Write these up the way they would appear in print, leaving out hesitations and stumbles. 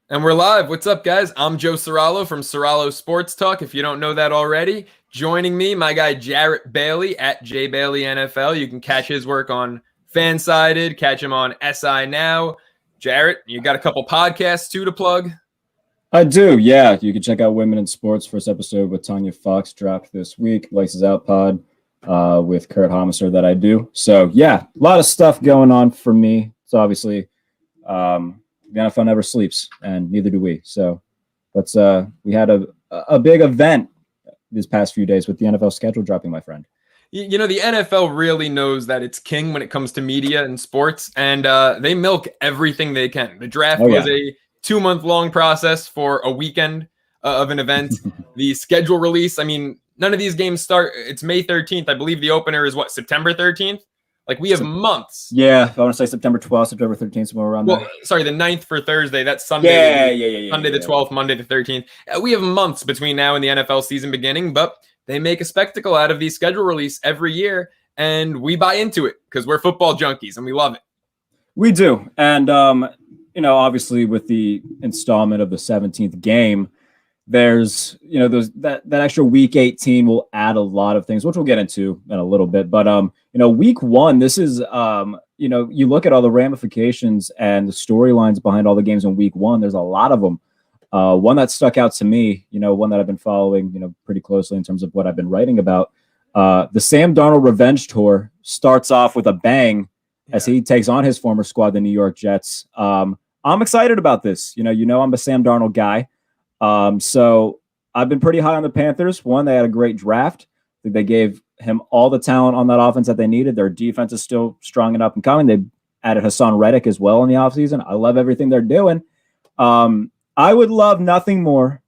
And we're live. What's up, guys? I'm Joe Serralo from Serralo Sports Talk. If you don't know that already, joining me, my guy Jarrett Bailey at J Bailey NFL. You can catch his work on Fansided, catch him on SI Now. Jarrett, you got a couple podcasts too to plug? I do, yeah. You can check out Women in Sports. First episode with Tanya Fox dropped this week. Laces Out Pod with Kurt Homiser that I do. So, yeah, a lot of stuff going on for me. So, obviously, the NFL never sleeps, and neither do we. So, we had a big event these past few days with the NFL schedule dropping, my friend. You know, the NFL really knows that it's king when it comes to media and sports, and they milk everything they can. The draft was a 2-month-long process for a weekend of an event. The schedule release, I mean, none of these games start. It's May 13th. I believe the opener is what, September 13th? Like, we have months. Yeah, I want to say September 12th, September 13th, somewhere around there. Sorry, the 9th for Thursday. That's Sunday. Yeah. Sunday the 12th, Monday the 13th. We have months between now and the NFL season beginning, but they make a spectacle out of the schedule release every year, and we buy into it because we're football junkies, and we love it. We do. And, obviously with the installment of the 17th game, there's, that extra week 18 will add a lot of things, which we'll get into in a little bit. But, week one, this is, you look at all the ramifications and the storylines behind all the games in week one. There's a lot of them. One that stuck out to me, one that I've been following, pretty closely in terms of what I've been writing about. The Sam Darnold Revenge Tour starts off with a bang as he takes on his former squad, the New York Jets. I'm excited about this. I'm a Sam Darnold guy. So I've been pretty high on the Panthers. One, they had a great draft. I think they gave him all the talent on that offense that they needed. Their defense is still strong and up and coming. They added Hassan Reddick as well in the offseason. I love everything they're doing. I would love nothing more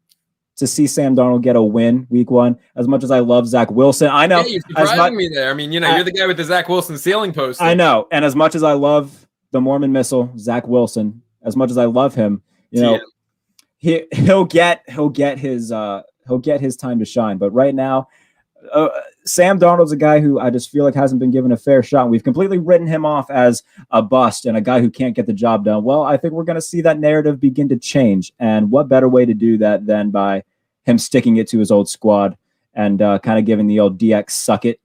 to see Sam Darnold get a win week one, as much as I love Zach Wilson. I know. Yeah, you're surprising me there. I mean, you're the guy with the Zach Wilson ceiling poster. I know. And as much as I love the Mormon Missile, Zach Wilson, as much as I love him, he'll get his time to shine. But right now, Sam Darnold's a guy who I just feel like hasn't been given a fair shot. We've completely written him off as a bust and a guy who can't get the job done. Well, I think we're going to see that narrative begin to change. And what better way to do that than by him sticking it to his old squad and kind of giving the old DX suck it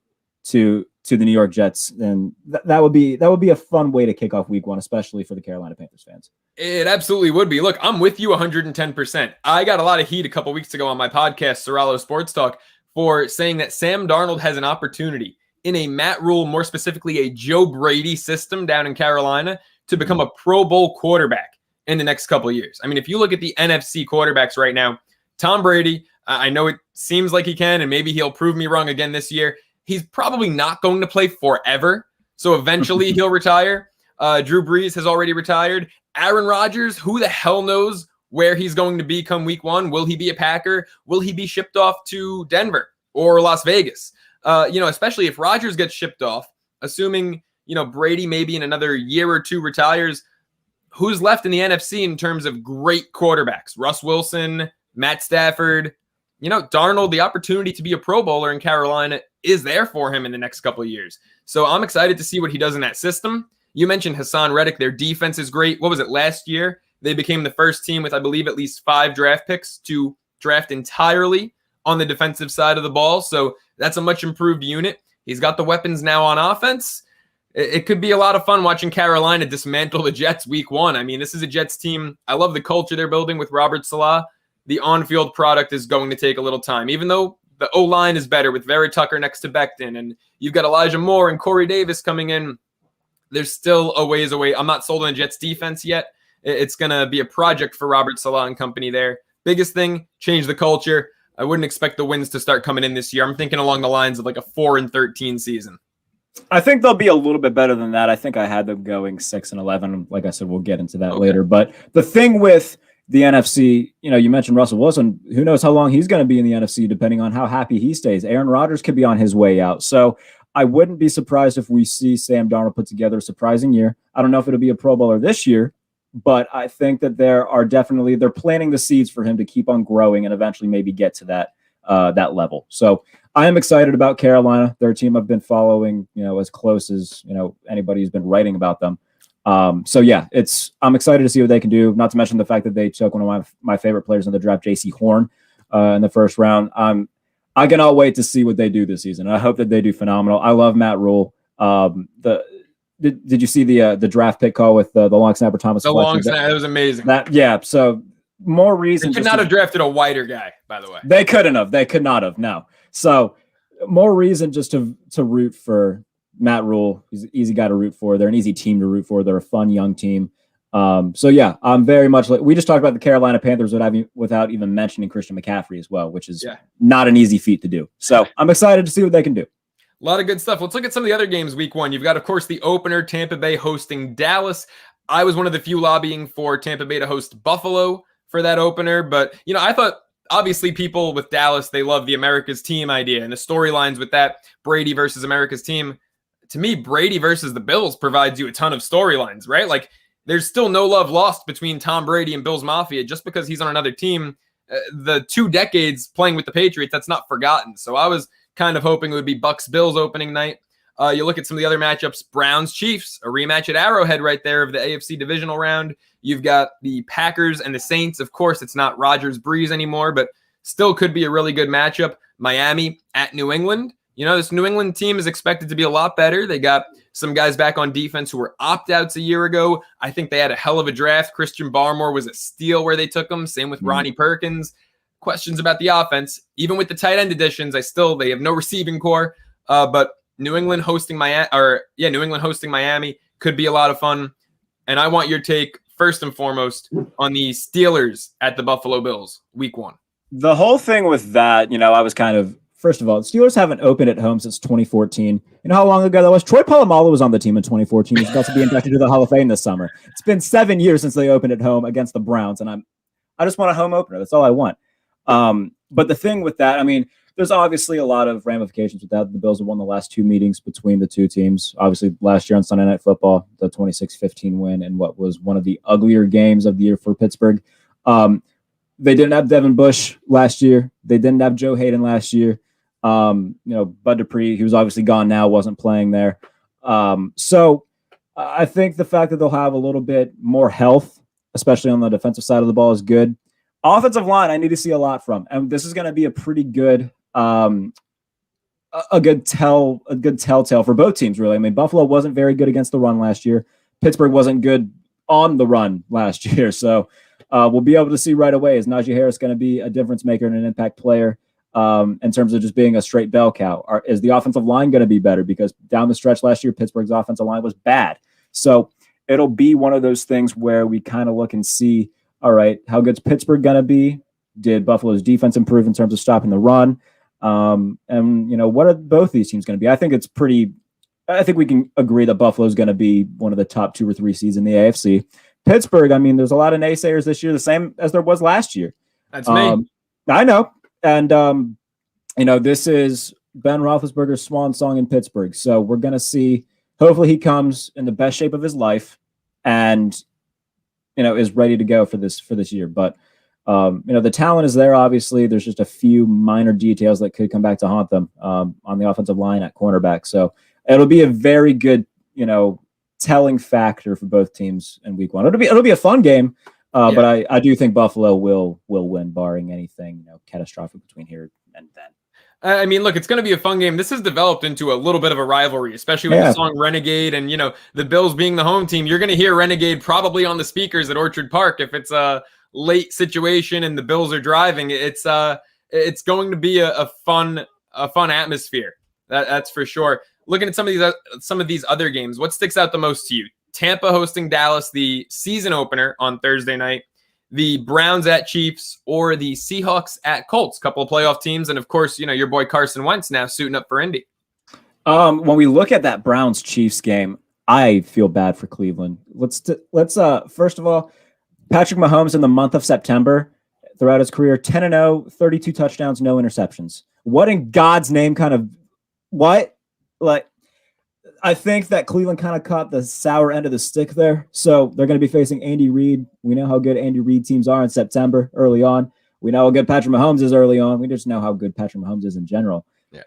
to the New York Jets. And that would be a fun way to kick off week one, especially for the Carolina Panthers fans. It absolutely would be. Look, I'm with you 110%. I got a lot of heat a couple weeks ago on my podcast, Serralo Sports Talk, for saying that Sam Darnold has an opportunity in a Matt Rule, more specifically a Joe Brady system down in Carolina, to become a Pro Bowl quarterback in the next couple of years. I mean, if you look at the NFC quarterbacks right now, Tom Brady, I know it seems like he can, and maybe he'll prove me wrong again this year. He's probably not going to play forever, so eventually he'll retire. Drew Brees has already retired. Aaron Rodgers, who the hell knows where he's going to be come week one? Will he be a Packer? Will he be shipped off to Denver or Las Vegas? Especially if Rodgers gets shipped off, assuming, Brady maybe in another year or two retires, who's left in the NFC in terms of great quarterbacks? Russ Wilson, Matt Stafford, Darnold, the opportunity to be a Pro Bowler in Carolina is there for him in the next couple of years. So I'm excited to see what he does in that system. You mentioned Hassan Reddick. Their defense is great. What was it, last year? They became the first team with, I believe, at least 5 draft picks to draft entirely on the defensive side of the ball. So that's a much improved unit. He's got the weapons now on offense. It could be a lot of fun watching Carolina dismantle the Jets week one. I mean, this is a Jets team. I love the culture they're building with Robert Saleh. The on-field product is going to take a little time, even though the O-line is better with Vera Tucker next to Becton, and you've got Elijah Moore and Corey Davis coming in. There's still a ways away. I'm not sold on the Jets defense yet. It's going to be a project for Robert Saleh and company there. Biggest thing, change the culture. I wouldn't expect the wins to start coming in this year. I'm thinking along the lines of like a 4-13 season. I think they'll be a little bit better than that. I think I had them going 6-11. Like I said, we'll get into that later. But the thing with the NFC, you mentioned Russell Wilson. Who knows how long he's going to be in the NFC, depending on how happy he stays. Aaron Rodgers could be on his way out. So I wouldn't be surprised if we see Sam Darnold put together a surprising year. I don't know if it'll be a Pro Bowler this year, but I think that they're planting the seeds for him to keep on growing and eventually maybe get to that level. So I am excited about Carolina. They're a team I've been following, as close as, anybody who's been writing about them. So yeah, I'm excited to see what they can do. Not to mention the fact that they took one of my favorite players in the draft, J.C. Horn, in the first round. I cannot wait to see what they do this season. I hope that they do phenomenal. I love Matt Rule. Did you see the draft pick call with the long snapper Thomas? The long snapper, that was amazing. So more reason. They could not have drafted a whiter guy, by the way. They couldn't have. They could not have. No. So more reason just to root for Matt Rule. He's an easy guy to root for. They're an easy team to root for. They're a fun young team. So yeah, I'm very much like we just talked about the Carolina Panthers without even mentioning Christian McCaffrey as well, which is not an easy feat to do. So I'm excited to see what they can do. A lot of good stuff. Let's look at some of the other games week 1. You've got, of course, the opener, Tampa Bay hosting Dallas. I was one of the few lobbying for Tampa Bay to host Buffalo for that opener. But, I thought obviously people with Dallas, they love the America's team idea and the storylines with that Brady versus America's team. To me, Brady versus the Bills provides you a ton of storylines, right? Like there's still no love lost between Tom Brady and Bills Mafia just because he's on another team. The 2 decades playing with the Patriots, that's not forgotten. So I was kind of hoping it would be Bucks Bills opening night. You look at some of the other matchups, Browns Chiefs, a rematch at Arrowhead right there of the AFC divisional round. You've got the Packers and the Saints. Of course, it's not Rodgers Breeze anymore, but still could be a really good matchup. Miami at New England. This New England team is expected to be a lot better. They got some guys back on defense who were opt-outs a year ago. I think they had a hell of a draft. Christian Barmore was a steal where they took him. Same with Ronnie Perkins. Questions about the offense. Even with the tight end additions, they have no receiving core. But New England hosting Miami could be a lot of fun. And I want your take first and foremost on the Steelers at the Buffalo Bills week 1. The whole thing with that, I was kind of, first of all, the Steelers haven't opened at home since 2014. You know how long ago that was? Troy Polamalu was on the team in 2014. He's about to be inducted to the Hall of Fame this summer. It's been 7 years since they opened at home against the Browns, and I just want a home opener. That's all I want. But the thing with that, there's obviously a lot of ramifications with that. The Bills have won the last 2 meetings between the 2 teams. Obviously, last year on Sunday Night Football, the 26-15 win and what was one of the uglier games of the year for Pittsburgh. They didn't have Devin Bush last year. They didn't have Joe Hayden last year. Bud Dupree, he was obviously gone now, wasn't playing there. So I think the fact that they'll have a little bit more health, especially on the defensive side of the ball, is good. Offensive line, I need to see a lot from, and this is going to be a pretty good, a good telltale for both teams, really. Buffalo wasn't very good against the run last year. Pittsburgh wasn't good on the run last year, so we'll be able to see right away, is Najee Harris going to be a difference maker and an impact player in terms of just being a straight bell cow? Is the offensive line going to be better? Because down the stretch last year, Pittsburgh's offensive line was bad. So it'll be one of those things where we kind of look and see, all right, how good's Pittsburgh going to be? Did Buffalo's defense improve in terms of stopping the run? And, what are both these teams going to be? I think we can agree that Buffalo's going to be one of the top 2 or 3 seeds in the AFC. Pittsburgh, there's a lot of naysayers this year, the same as there was last year. That's me. I know. And, this is Ben Roethlisberger's swan song in Pittsburgh. So we're going to see, hopefully he comes in the best shape of his life and, is ready to go for this year. But, the talent is there, obviously. There's just a few minor details that could come back to haunt them on the offensive line at cornerback. So it'll be a very good, telling factor for both teams in week 1. It'll be a fun game. But I do think Buffalo will win, barring anything catastrophic between here and then. Look, it's going to be a fun game. This has developed into a little bit of a rivalry, especially with the song Renegade and, the Bills being the home team. You're going to hear Renegade probably on the speakers at Orchard Park. If it's a late situation and the Bills are driving, it's going to be a fun atmosphere. That's for sure. Looking at some of these other games, what sticks out the most to you? Tampa hosting Dallas, the season opener on Thursday night, the Browns at Chiefs, or the Seahawks at Colts, couple of playoff teams. And of course, your boy Carson Wentz now suiting up for Indy. When we look at that Browns Chiefs game, I feel bad for Cleveland. Let's first of all, Patrick Mahomes in the month of September throughout his career, 10-0, 32 touchdowns, no interceptions. What in God's name I think that Cleveland kind of caught the sour end of the stick there. So they're going to be facing Andy Reid. We know how good Andy Reid teams are in September early on. We know how good Patrick Mahomes is early on. We just know how good Patrick Mahomes is in general. Yeah.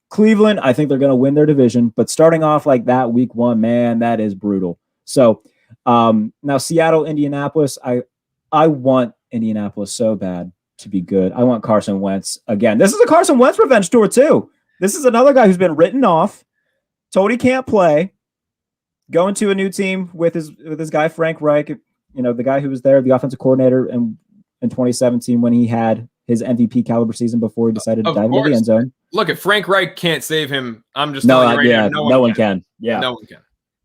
Cleveland, I think they're going to win their division. But starting off like that week 1, man, that is brutal. So now Seattle, Indianapolis, I want Indianapolis so bad to be good. I want Carson Wentz again. This is a Carson Wentz revenge tour too. This is another guy who's been written off, told he can't play, going to a new team with his guy Frank Reich, the guy who was there, the offensive coordinator, and in 2017 when he had his MVP caliber season before he decided to dive into the end zone. Look, if Frank Reich can't save him, I'm just telling you right now, no one can. Yeah, no one can.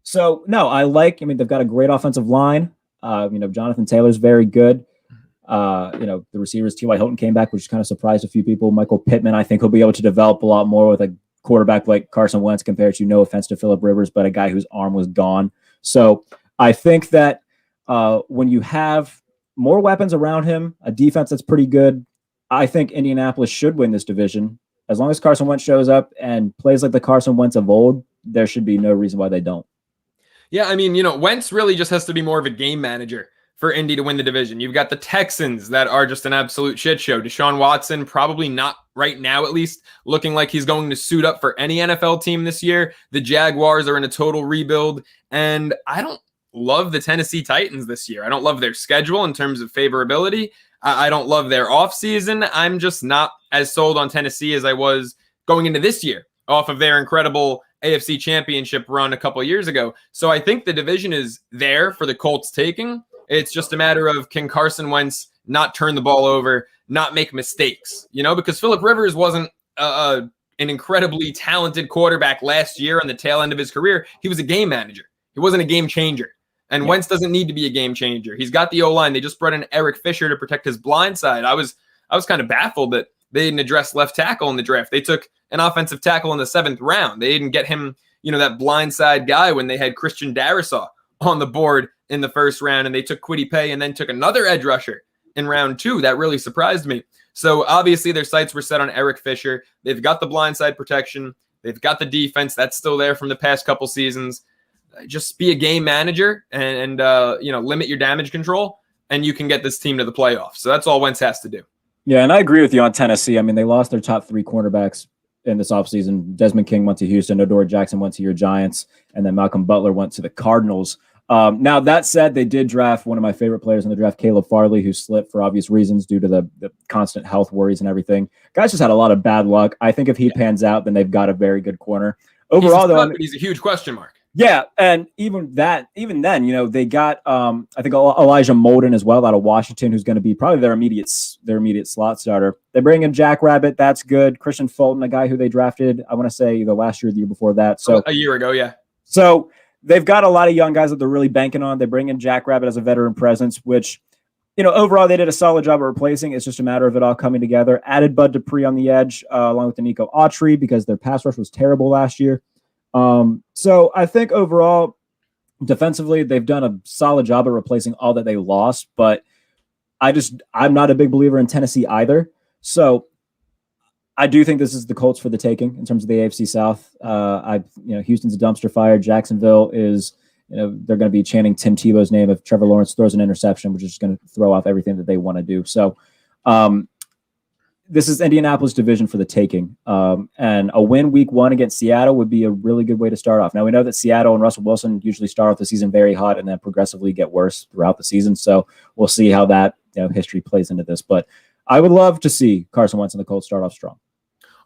So no, they've got a great offensive line. Jonathan Taylor's very good. The receivers, T.Y. Hilton came back, which kind of surprised a few people. Michael Pittman, I think he'll be able to develop a lot more with a quarterback like Carson Wentz compared to, no offense to Phillip Rivers, but a guy whose arm was gone. So I think that when you have more weapons around him, a defense that's pretty good, I think Indianapolis should win this division. As long as Carson Wentz shows up and plays like the Carson Wentz of old, there should be no reason why they don't. Yeah, I mean, Wentz really just has to be more of a game manager for Indy to win the division. You've got the Texans that are just an absolute shit show. Deshaun Watson, probably not right now, at least, looking like he's going to suit up for any NFL team this year. The Jaguars are in a total rebuild, and I don't love the Tennessee Titans this year. I don't love their schedule in terms of favorability. I don't love their offseason. I'm just not as sold on Tennessee as I was going into this year off of their incredible AFC Championship run a couple of years ago. So I think the division is there for the Colts taking. It's just a matter of, can Carson Wentz not turn the ball over, not make mistakes, because Phillip Rivers wasn't an incredibly talented quarterback last year on the tail end of his career. He was a game manager. He wasn't a game changer. And Wentz doesn't need to be a game changer. He's got the O-line. They just brought in Eric Fisher to protect his blind side. I was kind of baffled that they didn't address left tackle in the draft. They took an offensive tackle in the 7th round. They didn't get him, that blind side guy when they had Christian Darrisaw on the board in the 1st round, and they took Kwity Paye and then took another edge rusher in round 2. That really surprised me. So obviously their sights were set on Eric Fisher. They've got the blind side protection. They've got the defense that's still there from the past couple seasons. Just be a game manager and limit your damage control, and you can get this team to the playoffs. So that's all Wentz has to do. Yeah, and I agree with you on Tennessee. I mean, they lost their top 3 cornerbacks in this offseason. Desmond King went to Houston, Adoree Jackson went to your Giants, and then Malcolm Butler went to the Cardinals. Now, that said, they did draft one of my favorite players in the draft, Caleb Farley, who slipped for obvious reasons due to the constant health worries and everything. Guys just had a lot of bad luck. I think if he pans out, then they've got a very good corner. Overall, he's a huge question mark. Yeah, and even then, they got I think Elijah Molden as well out of Washington, who's going to be probably their immediate slot starter. They bring in Jack Rabbit, that's good. Christian Fulton, a guy who they drafted, I want to say either last year or the year before that. So a year ago, yeah. So they've got a lot of young guys that they're really banking on. They bring in Jack Rabbit as a veteran presence, which overall they did a solid job of replacing. It's just a matter of it all coming together. Added Bud Dupree on the edge along with Danico Autry because their pass rush was terrible last year. So I think overall, defensively, they've done a solid job of replacing all that they lost, but I'm not a big believer in Tennessee either. So I do think this is the Colts for the taking in terms of the AFC South. Houston's a dumpster fire. Jacksonville is, they're going to be chanting Tim Tebow's name if Trevor Lawrence throws an interception, which is just going to throw off everything that they want to do. So, this is Indianapolis division for the taking. And a win week 1 against Seattle would be a really good way to start off. Now, we know that Seattle and Russell Wilson usually start off the season very hot and then progressively get worse throughout the season. So we'll see how that history plays into this. But I would love to see Carson Wentz and the Colts start off strong.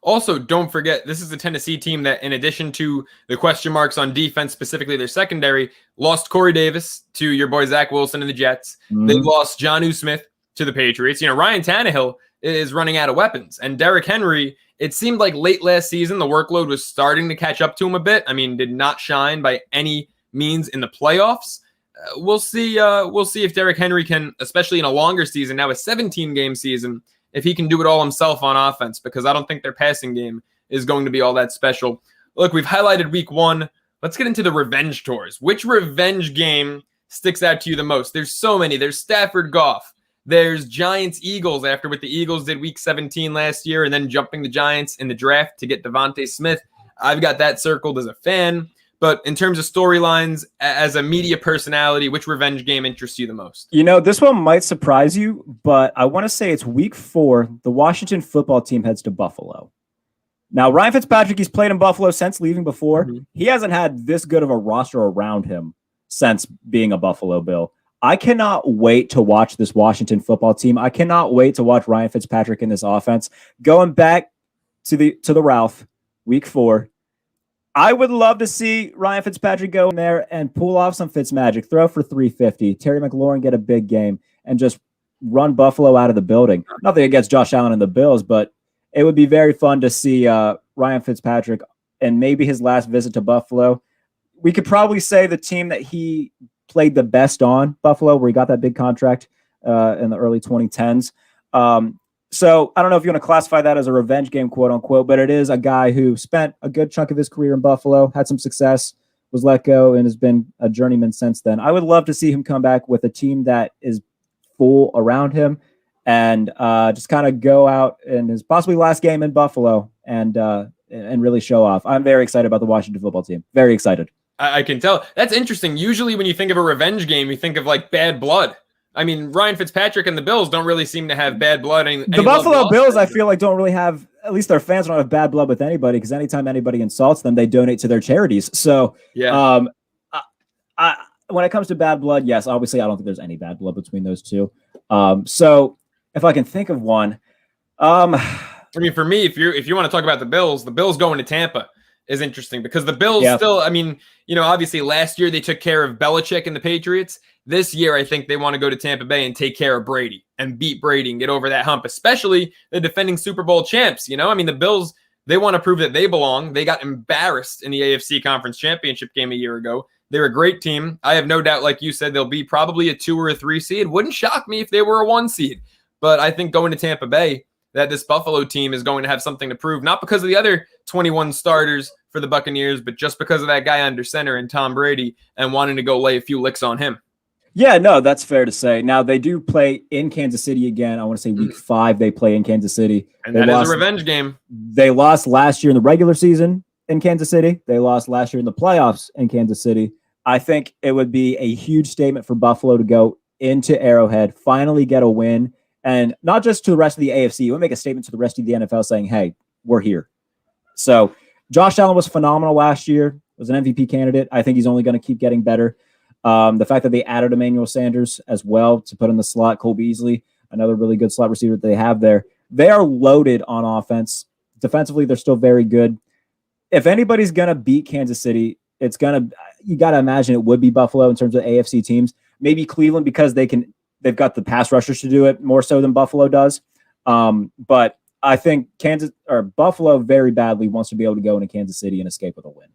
Also, don't forget, this is the Tennessee team that, in addition to the question marks on defense, specifically their secondary, lost Corey Davis to your boy Zach Wilson and the Jets. Mm-hmm. They've lost Jonnu Smith to the Patriots. Ryan Tannehill is running out of weapons. And Derrick Henry, it seemed like late last season, the workload was starting to catch up to him a bit. I mean, did not shine by any means in the playoffs. We'll see if Derrick Henry can, especially in a longer season, now a 17-game season, if he can do it all himself on offense, because I don't think their passing game is going to be all that special. Look, we've highlighted week 1. Let's get into the revenge tours. Which revenge game sticks out to you the most? There's so many. There's Stafford Goff. There's Giants-Eagles after what the Eagles did week 17 last year and then jumping the Giants in the draft to get Devontae Smith. I've got that circled as a fan. But in terms of storylines, as a media personality, which revenge game interests you the most? This one might surprise you, but I want to say it's week 4. The Washington football team heads to Buffalo. Now, Ryan Fitzpatrick, he's played in Buffalo since leaving before. Mm-hmm. He hasn't had this good of a roster around him since being a Buffalo Bill. I cannot wait to watch this Washington football team. I cannot wait to watch Ryan Fitzpatrick in this offense. Going back to the Ralph, week 4, I would love to see Ryan Fitzpatrick go in there and pull off some Fitz magic, throw for 350, Terry McLaurin get a big game, and just run Buffalo out of the building. Nothing against Josh Allen and the Bills, but it would be very fun to see Ryan Fitzpatrick and maybe his last visit to Buffalo. We could probably say the team that he played the best on, Buffalo, where he got that big contract in the early 2010s. So I don't know if you want to classify that as a revenge game, quote unquote, but it is a guy who spent a good chunk of his career in Buffalo, had some success, was let go, and has been a journeyman since then. I would love to see him come back with a team that is full around him and just kind of go out in his possibly last game in Buffalo and really show off. I'm very excited about the Washington football team. Very excited. I can tell. That's interesting. Usually when you think of a revenge game, you think of like bad blood. I mean, Ryan Fitzpatrick and the Bills don't really seem to have bad blood. The Buffalo Bills, I feel like, don't really have, at least their fans don't have bad blood with anybody, because anytime anybody insults them, they donate to their charities. So, yeah. When it comes to bad blood, yes, obviously, I don't think there's any bad blood between those two. So, if I can think of one, I mean, for me, if you want to talk about the Bills going to Tampa is interesting, because the Bills still, I mean, obviously last year they took care of Belichick and the Patriots. This year, I think they want to go to Tampa Bay and take care of Brady and beat Brady and get over that hump, especially the defending Super Bowl champs. I mean, the Bills, they want to prove that they belong. They got embarrassed in the AFC Conference Championship game a year ago. They're a great team. I have no doubt, like you said, they'll be probably a 2 or a 3 seed. Wouldn't shock me if they were a 1 seed. But I think going to Tampa Bay, that this Buffalo team is going to have something to prove, not because of the other 21 starters for the Buccaneers, but just because of that guy under center and Tom Brady and wanting to go lay a few licks on him. Yeah, no, that's fair to say. Now, they do play in Kansas City again. I want to say week 5 they play in Kansas City. And that is a revenge game. They lost last year in the regular season in Kansas City. They lost last year in the playoffs in Kansas City. I think it would be a huge statement for Buffalo to go into Arrowhead, finally get a win, and not just to the rest of the AFC. It would make a statement to the rest of the NFL saying, hey, we're here. So Josh Allen was phenomenal last year, was an MVP candidate. I think he's only going to keep getting better. The fact that they added Emmanuel Sanders as well to put in the slot, Cole Beasley, another really good slot receiver that they have there. They are loaded on offense. Defensively, they're still very good. If anybody's going to beat Kansas City, you got to imagine it would be Buffalo in terms of AFC teams. Maybe Cleveland, because they've got the pass rushers to do it more so than Buffalo does. But I think Buffalo very badly wants to be able to go into Kansas City and escape with a win.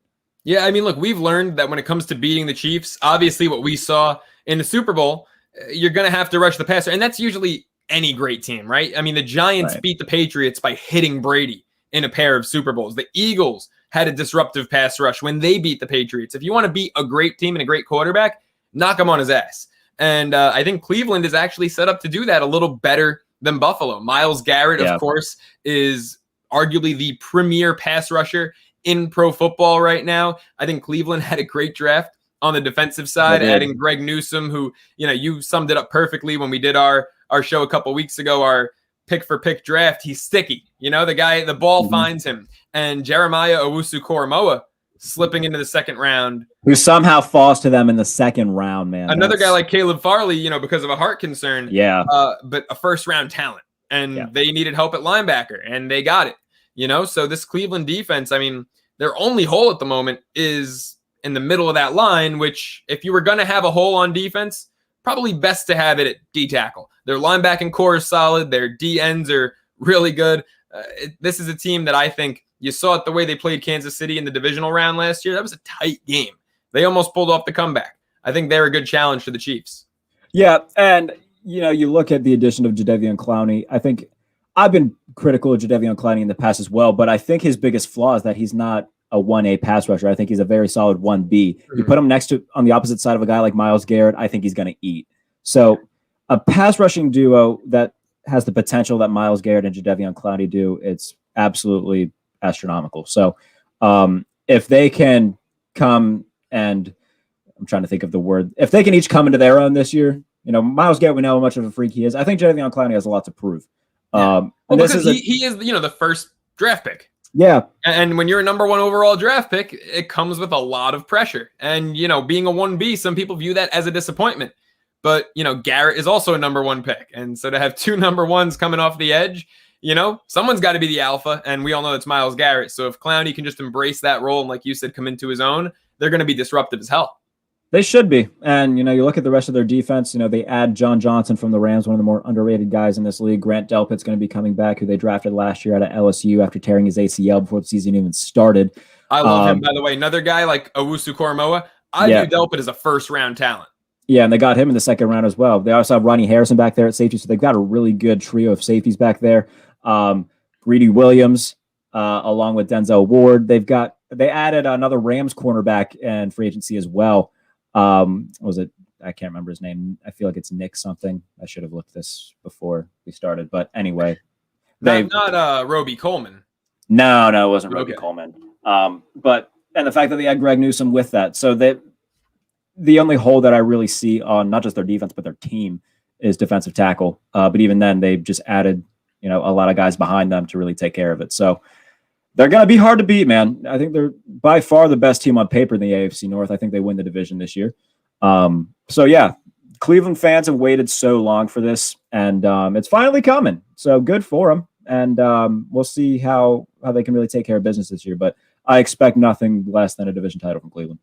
Yeah, I mean, look, we've learned that when it comes to beating the Chiefs, obviously what we saw in the Super Bowl, you're going to have to rush the passer. And that's usually any great team, right? I mean, the Giants beat the Patriots by hitting Brady in a pair of Super Bowls. The Eagles had a disruptive pass rush when they beat the Patriots. If you want to beat a great team and a great quarterback, knock him on his ass. And I think Cleveland is actually set up to do that a little better than Buffalo. Myles Garrett, of course, is arguably the premier pass rusher in pro football right now. I think Cleveland had a great draft on the defensive side, adding Greg Newsome, who, you summed it up perfectly when we did our show a couple weeks ago, our pick for pick draft. He's sticky. The guy, the ball finds him. And Jeremiah Owusu-Koramoah slipping into the second round. Who somehow falls to them in the second round, man. Another guy like Caleb Farley, because of a heart concern. Yeah. But a first round talent. And they needed help at linebacker, and they got it. So this Cleveland defense, I mean, their only hole at the moment is in the middle of that line, which if you were going to have a hole on defense, probably best to have it at D tackle. Their linebacking core is solid. Their D ends are really good. This is a team that I think you saw it the way they played Kansas City in the divisional round last year. That was a tight game. They almost pulled off the comeback. I think they're a good challenge for the Chiefs. Yeah, and you look at the addition of Jadeveon Clowney. I think I've been critical of Jadeveon Clowney in the past as well, but I think his biggest flaw is that he's not a 1A pass rusher. I think he's a very solid 1B. Mm-hmm. You put him on the opposite side of a guy like Myles Garrett, I think he's going to eat. So a pass rushing duo that has the potential that Myles Garrett and Jadeveon Clowney do, it's absolutely astronomical. So if they can come and I'm trying to think of the word, if they can each come into their own this year, Myles Garrett, we know how much of a freak he is. I think Jadeveon Clowney has a lot to prove. Yeah. He is, the first draft pick. Yeah. And when you're a number 1 overall draft pick, it comes with a lot of pressure. And, being a 1B, some people view that as a disappointment. But, Garrett is also a number 1 pick. And so to have 2 number 1s coming off the edge, someone's got to be the alpha. And we all know it's Myles Garrett. So if Clowney can just embrace that role and, like you said, come into his own, they're going to be disruptive as hell. They should be. And, you look at the rest of their defense, they add John Johnson from the Rams, one of the more underrated guys in this league. Grant Delpit's going to be coming back, who they drafted last year out of LSU after tearing his ACL before the season even started. I love him, by the way. Another guy like Owusu-Koramoah, I view Delpit as a first-round talent. Yeah, and they got him in the second round as well. They also have Ronnie Harrison back there at safety, so they've got a really good trio of safeties back there. Greedy Williams, along with Denzel Ward. They added another Rams cornerback in free agency as well. Was it? I can't remember his name. I feel like it's Nick something. I should have looked this before we started. But anyway, not Roby Coleman. No, it wasn't Roby Coleman. And the fact that they had Greg Newsome with that, so the only hole that I really see on not just their defense but their team is defensive tackle. But even then, they've just added a lot of guys behind them to really take care of it. So they're going to be hard to beat, man. I think they're by far the best team on paper in the AFC North. I think they win the division this year. So, yeah, Cleveland fans have waited so long for this, and it's finally coming. So good for them, and we'll see how they can really take care of business this year. But I expect nothing less than a division title from Cleveland.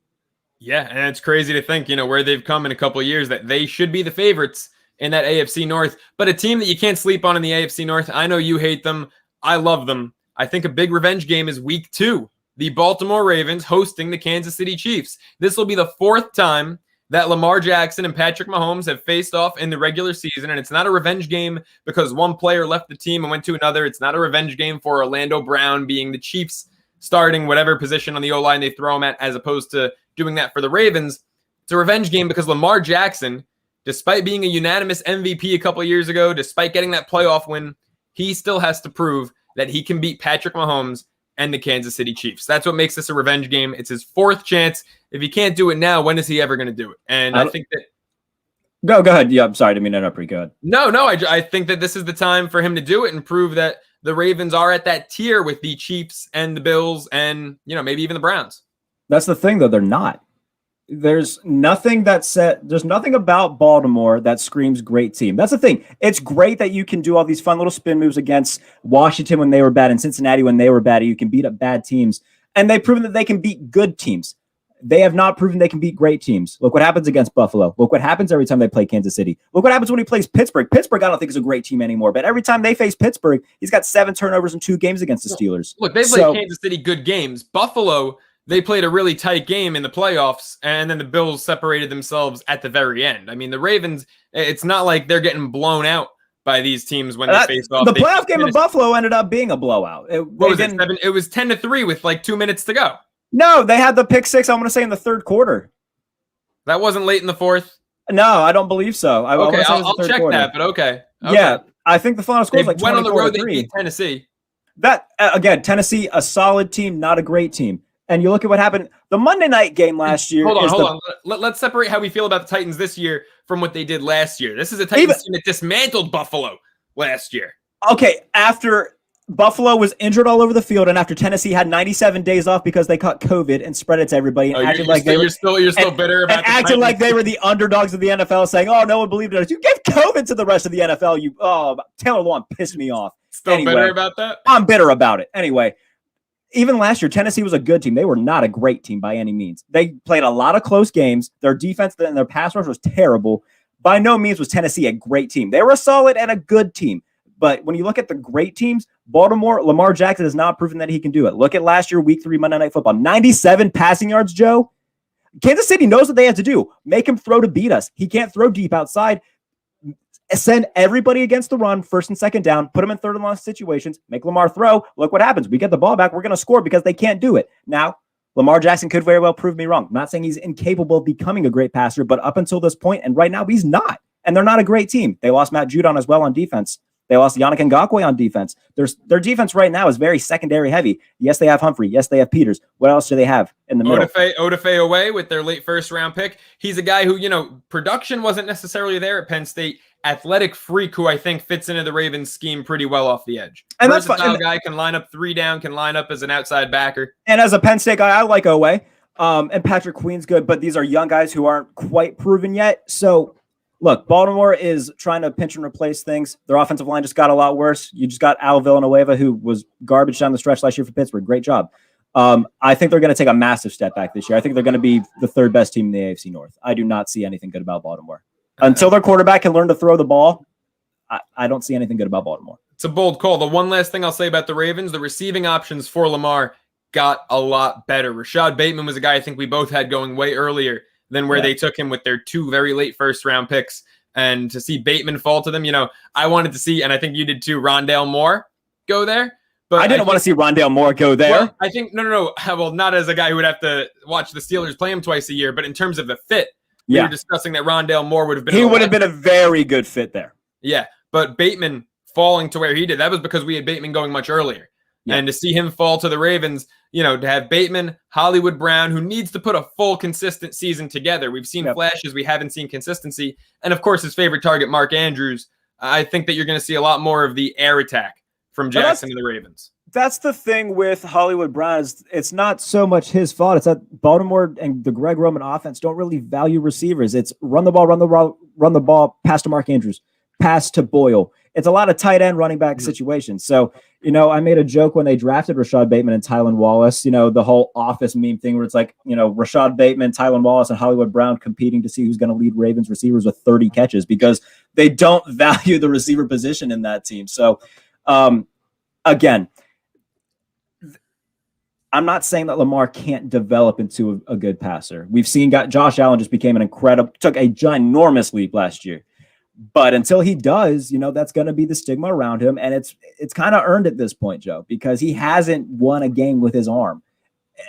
Yeah, and it's crazy to think, where they've come in a couple of years, that they should be the favorites in that AFC North. But a team that you can't sleep on in the AFC North, I know you hate them. I love them. I think a big revenge game is week 2. The Baltimore Ravens hosting the Kansas City Chiefs. This will be the 4th time that Lamar Jackson and Patrick Mahomes have faced off in the regular season. And it's not a revenge game because one player left the team and went to another. It's not a revenge game for Orlando Brown being the Chiefs starting whatever position on the O-line they throw him at, as opposed to doing that for the Ravens. It's a revenge game because Lamar Jackson, despite being a unanimous MVP a couple of years ago, despite getting that playoff win, he still has to prove that he can beat Patrick Mahomes and the Kansas City Chiefs. That's what makes this a revenge game. It's his 4th chance. If he can't do it now, when is he ever going to do it? And I think that... Go ahead. Yeah, I'm sorry. I didn't mean to interrupt. Pretty good. No. I think that this is the time for him to do it and prove that the Ravens are at that tier with the Chiefs and the Bills and, maybe even the Browns. That's the thing, though. They're not. There's nothing about Baltimore that screams great team. That's the thing. It's great that you can do all these fun little spin moves against Washington when they were bad and Cincinnati when they were bad. You can beat up bad teams. And they've proven that they can beat good teams. They have not proven they can beat great teams. Look what happens against Buffalo. Look what happens every time they play Kansas City. Look what happens when he plays Pittsburgh. Pittsburgh, I don't think is a great team anymore. But every time they face Pittsburgh, he's got 7 turnovers in 2 games against the Steelers. Look, they played Kansas City good games. Buffalo, they played a really tight game in the playoffs, and then the Bills separated themselves at the very end. I mean, the Ravens, it's not like they're getting blown out by these teams when they face off. The playoff game in Buffalo ended up being a blowout. It was 10-3 with like 2 minutes to go. No, they had the pick 6, I'm going to say, in the 3rd quarter. That wasn't late in the 4th? No, I don't believe so. I'll check that, but okay. Yeah, I think the final score was like 24-3. Went on the road, they beat Tennessee. That, again, Tennessee, a solid team, not a great team. And you look at what happened. The Monday night game last year. Hold on. Let's separate how we feel about the Titans this year from what they did last year. This is a Titans team that dismantled Buffalo last year. Okay, after Buffalo was injured all over the field, and after Tennessee had 97 days off because they caught COVID and spread it to everybody, and acted like you're still bitter about, and acted like they were the underdogs of the NFL, saying, "Oh, no one believed in us." You gave COVID to the rest of the NFL. Taylor Lewan pissed me off. Still bitter about that? I'm bitter about it. Anyway. Even last year, Tennessee was a good team. They were not a great team by any means. They played a lot of close games. Their defense and their pass rush was terrible. By no means was Tennessee a great team. They were a solid and a good team. But when you look at the great teams, Baltimore, Lamar Jackson has not proven that he can do it. Look at last year, week 3, Monday Night Football. 97 passing yards, Joe. Kansas City knows what they have to do. Make him throw to beat us. He can't throw deep outside. Send everybody against the run, 1st and 2nd down, put them in 3rd and long situations, make Lamar throw. Look what happens. We get the ball back. We're going to score because they can't do it. Now, Lamar Jackson could very well prove me wrong. I'm not saying he's incapable of becoming a great passer, but up until this point, and right now, he's not. And they're not a great team. They lost Matt Judon as well on defense. They lost Yannick Ngakoue on defense. Their defense right now is very secondary heavy. Yes, they have Humphrey. Yes, they have Peters. What else do they have in the middle? Odafe away with their late first round pick. He's a guy who, production wasn't necessarily there at Penn State. Athletic freak who I think fits into the Ravens scheme pretty well off the edge. And versatile guy, can line up 3 down, can line up as an outside backer. And as a Penn State guy, I like Oweh. And Patrick Queen's good, but these are young guys who aren't quite proven yet. So look, Baltimore is trying to pinch and replace things. Their offensive line just got a lot worse. You just got Al Villanueva, who was garbage down the stretch last year for Pittsburgh. Great job. I think they're going to take a massive step back this year. I think they're going to be the 3rd best team in the AFC North. I do not see anything good about Baltimore. Until their quarterback can learn to throw the ball, I don't see anything good about Baltimore. It's a bold call. The one last thing I'll say about the Ravens, the receiving options for Lamar got a lot better. Rashad Bateman was a guy I think we both had going way earlier than where they took him with their 2 very late first-round picks. And to see Bateman fall to them, I wanted to see, and I think you did too, Rondale Moore go there. But I didn't want to see Rondale Moore go there. Well, I think, no. Well, not as a guy who would have to watch the Steelers play him twice a year, but in terms of the fit, we were discussing that Rondale Moore would have been. He would have been a very good fit there. Yeah, but Bateman falling to where he did, that was because we had Bateman going much earlier. Yeah. And to see him fall to the Ravens, to have Bateman, Hollywood Brown, who needs to put a full consistent season together. We've seen flashes, we haven't seen consistency. And of course, his favorite target, Mark Andrews. I think that you're going to see a lot more of the air attack from Jackson to the Ravens. That's the thing with Hollywood Brown is it's not so much his fault. It's that Baltimore and the Greg Roman offense don't really value receivers. It's run the ball, pass to Mark Andrews, pass to Boyle. It's a lot of tight end running back situations. So, I made a joke when they drafted Rashad Bateman and Tylan Wallace, the whole office meme thing where it's like, Rashad Bateman, Tylan Wallace, and Hollywood Brown competing to see who's going to lead Ravens receivers with 30 catches because they don't value the receiver position in that team. So, again, I'm not saying that Lamar can't develop into a good passer. We've seen Josh Allen just became took a ginormous leap last year. But until he does, that's going to be the stigma around him. And it's kind of earned at this point, Joe, because he hasn't won a game with his arm.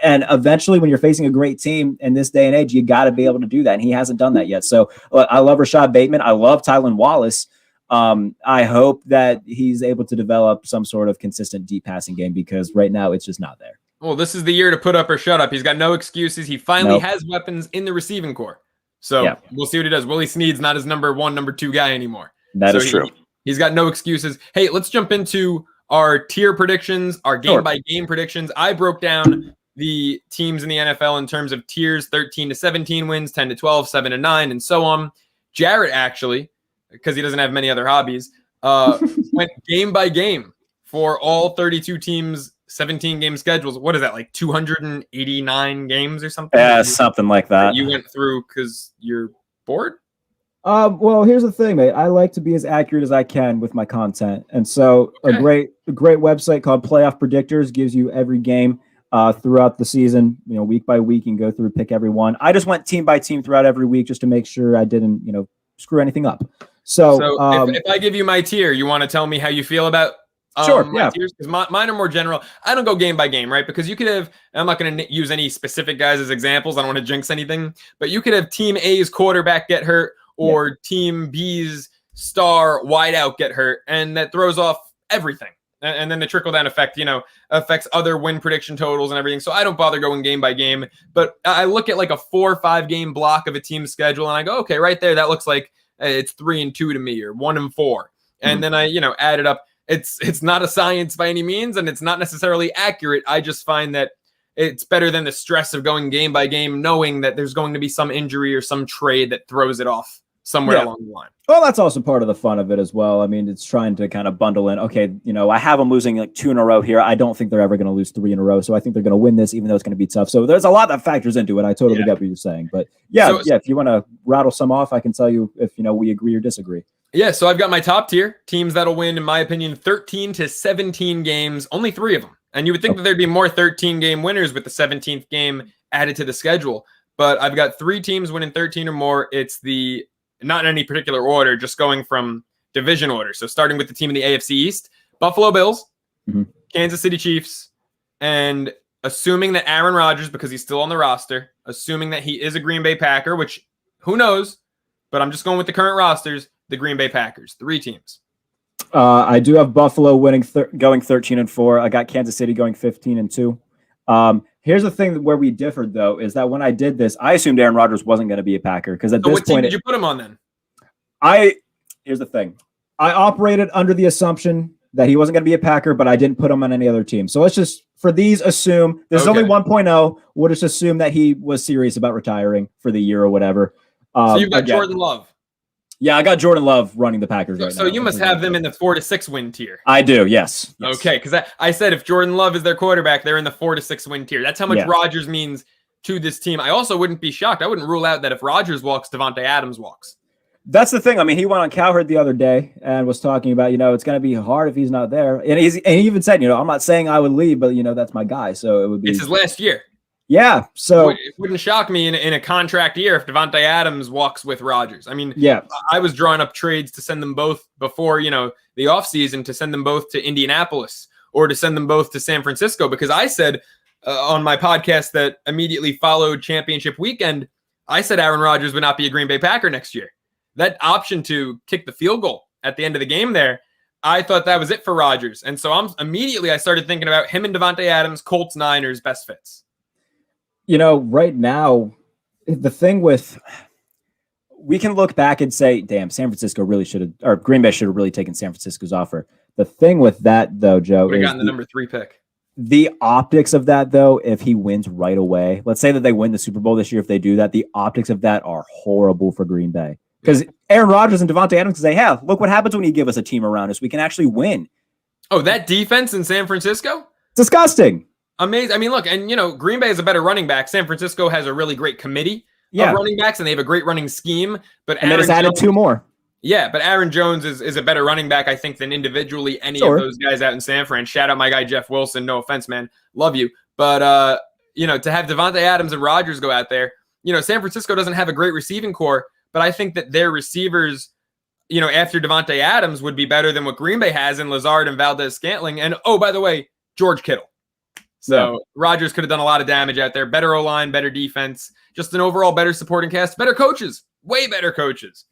And eventually when you're facing a great team in this day and age, you got to be able to do that. And he hasn't done that yet. So I love Rashad Bateman. I love Tylan Wallace. I hope that he's able to develop some sort of consistent deep passing game because right now it's just not there. Well, this is the year to put up or shut up. He's got no excuses. He finally has weapons in the receiving corps. So we'll see what he does. Willie Snead's not his number 1, number 2 guy anymore. That is true. He's got no excuses. Hey, let's jump into our tier predictions, our game-by-game predictions. I broke down the teams in the NFL in terms of tiers, 13 to 17 wins, 10 to 12, 7 to 9, and so on. Jarrett, actually, because he doesn't have many other hobbies, went game by game for all 32 teams, 17-game schedules. What is that, like 289 games or something? Yeah, something like that. You went through because you're bored? Well, here's the thing, mate. I like to be as accurate as I can with my content. And so a great website called Playoff Predictors gives you every game throughout the season, week by week, and go through, pick every one. I just went team by team throughout every week just to make sure I didn't, screw anything up. So if I give you my tier, you want to tell me how you feel about tiers? Because mine are more general. I don't go game by game, right? Because you could have, I'm not going to use any specific guys as examples. I don't want to jinx anything, but you could have team A's quarterback get hurt or team B's star wideout get hurt, and that throws off everything. And then the trickle-down effect, affects other win prediction totals and everything. So I don't bother going game by game. But I look at like a 4 or 5 game block of a team's schedule, and I go, okay, right there, that looks like it's 3-2 to me, or 1-4. And then I, add it up. It's not a science by any means, and it's not necessarily accurate. I just find that it's better than the stress of going game by game, knowing that there's going to be some injury or some trade that throws it off somewhere along the line. Well, that's also part of the fun of it as well. I mean, it's trying to kind of bundle in, okay, I have them losing like 2 in a row here. I don't think they're ever going to lose 3 in a row. So I think they're going to win this, even though it's going to be tough. So there's a lot that factors into it. I totally get what you're saying. But if you want to rattle some off, I can tell you if, we agree or disagree. Yeah, so I've got my top tier teams that'll win, in my opinion, 13 to 17 games, only 3 of them. And you would think that there'd be more 13-game winners with the 17th game added to the schedule. But I've got 3 teams winning 13 or more. It's not in any particular order, just going from division order. So starting with the team in the AFC East, Buffalo Bills, Kansas City Chiefs, and assuming that Aaron Rodgers, because he's still on the roster, assuming that he is a Green Bay Packer, which who knows, but I'm just going with the current rosters, the Green Bay Packers. 3 teams. I do have Buffalo winning, going 13-4. I got Kansas City going 15-2. Here's the thing where we differed, though, is that when I did this, I assumed Aaron Rodgers wasn't going to be a Packer because at this what team point, did you put him on then? Here's the thing. I operated under the assumption that he wasn't going to be a Packer, but I didn't put him on any other team. So let's just, for these, assume there's only 1.0. We'll just assume that he was serious about retiring for the year or whatever. So you've got Jordan Love. Yeah, I got Jordan Love running the Packers right now. So you must have them in the 4-6 win tier. I do, yes. Okay, because I said if Jordan Love is their quarterback, they're in the 4-6 win tier. That's how much Rodgers means to this team. I also wouldn't be shocked. I wouldn't rule out that if Rodgers walks, Davante Adams walks. That's the thing. I mean, he went on Cowherd the other day and was talking about, it's going to be hard if he's not there. And he even said, I'm not saying I would leave, but, that's my guy. So it would be. It's his last year. Yeah. So it wouldn't shock me in a contract year if Davante Adams walks with Rodgers. I mean, I was drawing up trades to send them both before, the offseason, to send them both to Indianapolis or to send them both to San Francisco, because I said on my podcast that immediately followed championship weekend, I said Aaron Rodgers would not be a Green Bay Packer next year. That option to kick the field goal at the end of the game there, I thought that was it for Rodgers. And so I started thinking about him and Davante Adams, Colts, Niners, best fits. Right now, the thing with, we can look back and say, damn, San Francisco really should have, or Green Bay should have really taken San Francisco's offer. The thing with that, though, Joe, would have gotten the number 3 pick. The optics of that, though, if he wins right away, let's say that they win the Super Bowl this year. If they do that, the optics of that are horrible for Green Bay. Because Aaron Rodgers and Davante Adams can say, hey, look what happens when you give us a team around us. We can actually win. Oh, that defense in San Francisco? Disgusting. Amazing. I mean, look, and, Green Bay is a better running back. San Francisco has a really great committee of running backs, and they have a great running scheme. But they just added 2 more. Yeah, but Aaron Jones is a better running back, I think, than individually any of those guys out in San Fran. Shout out my guy, Jeff Wilson. No offense, man. Love you. But, to have Davante Adams and Rodgers go out there, San Francisco doesn't have a great receiving core, but I think that their receivers, after Davante Adams would be better than what Green Bay has in Lazard and Valdez-Scantling. And, oh, by the way, George Kittle. So Rodgers could have done a lot of damage out there. Better O-line, better defense, just an overall better supporting cast, better coaches, way better coaches,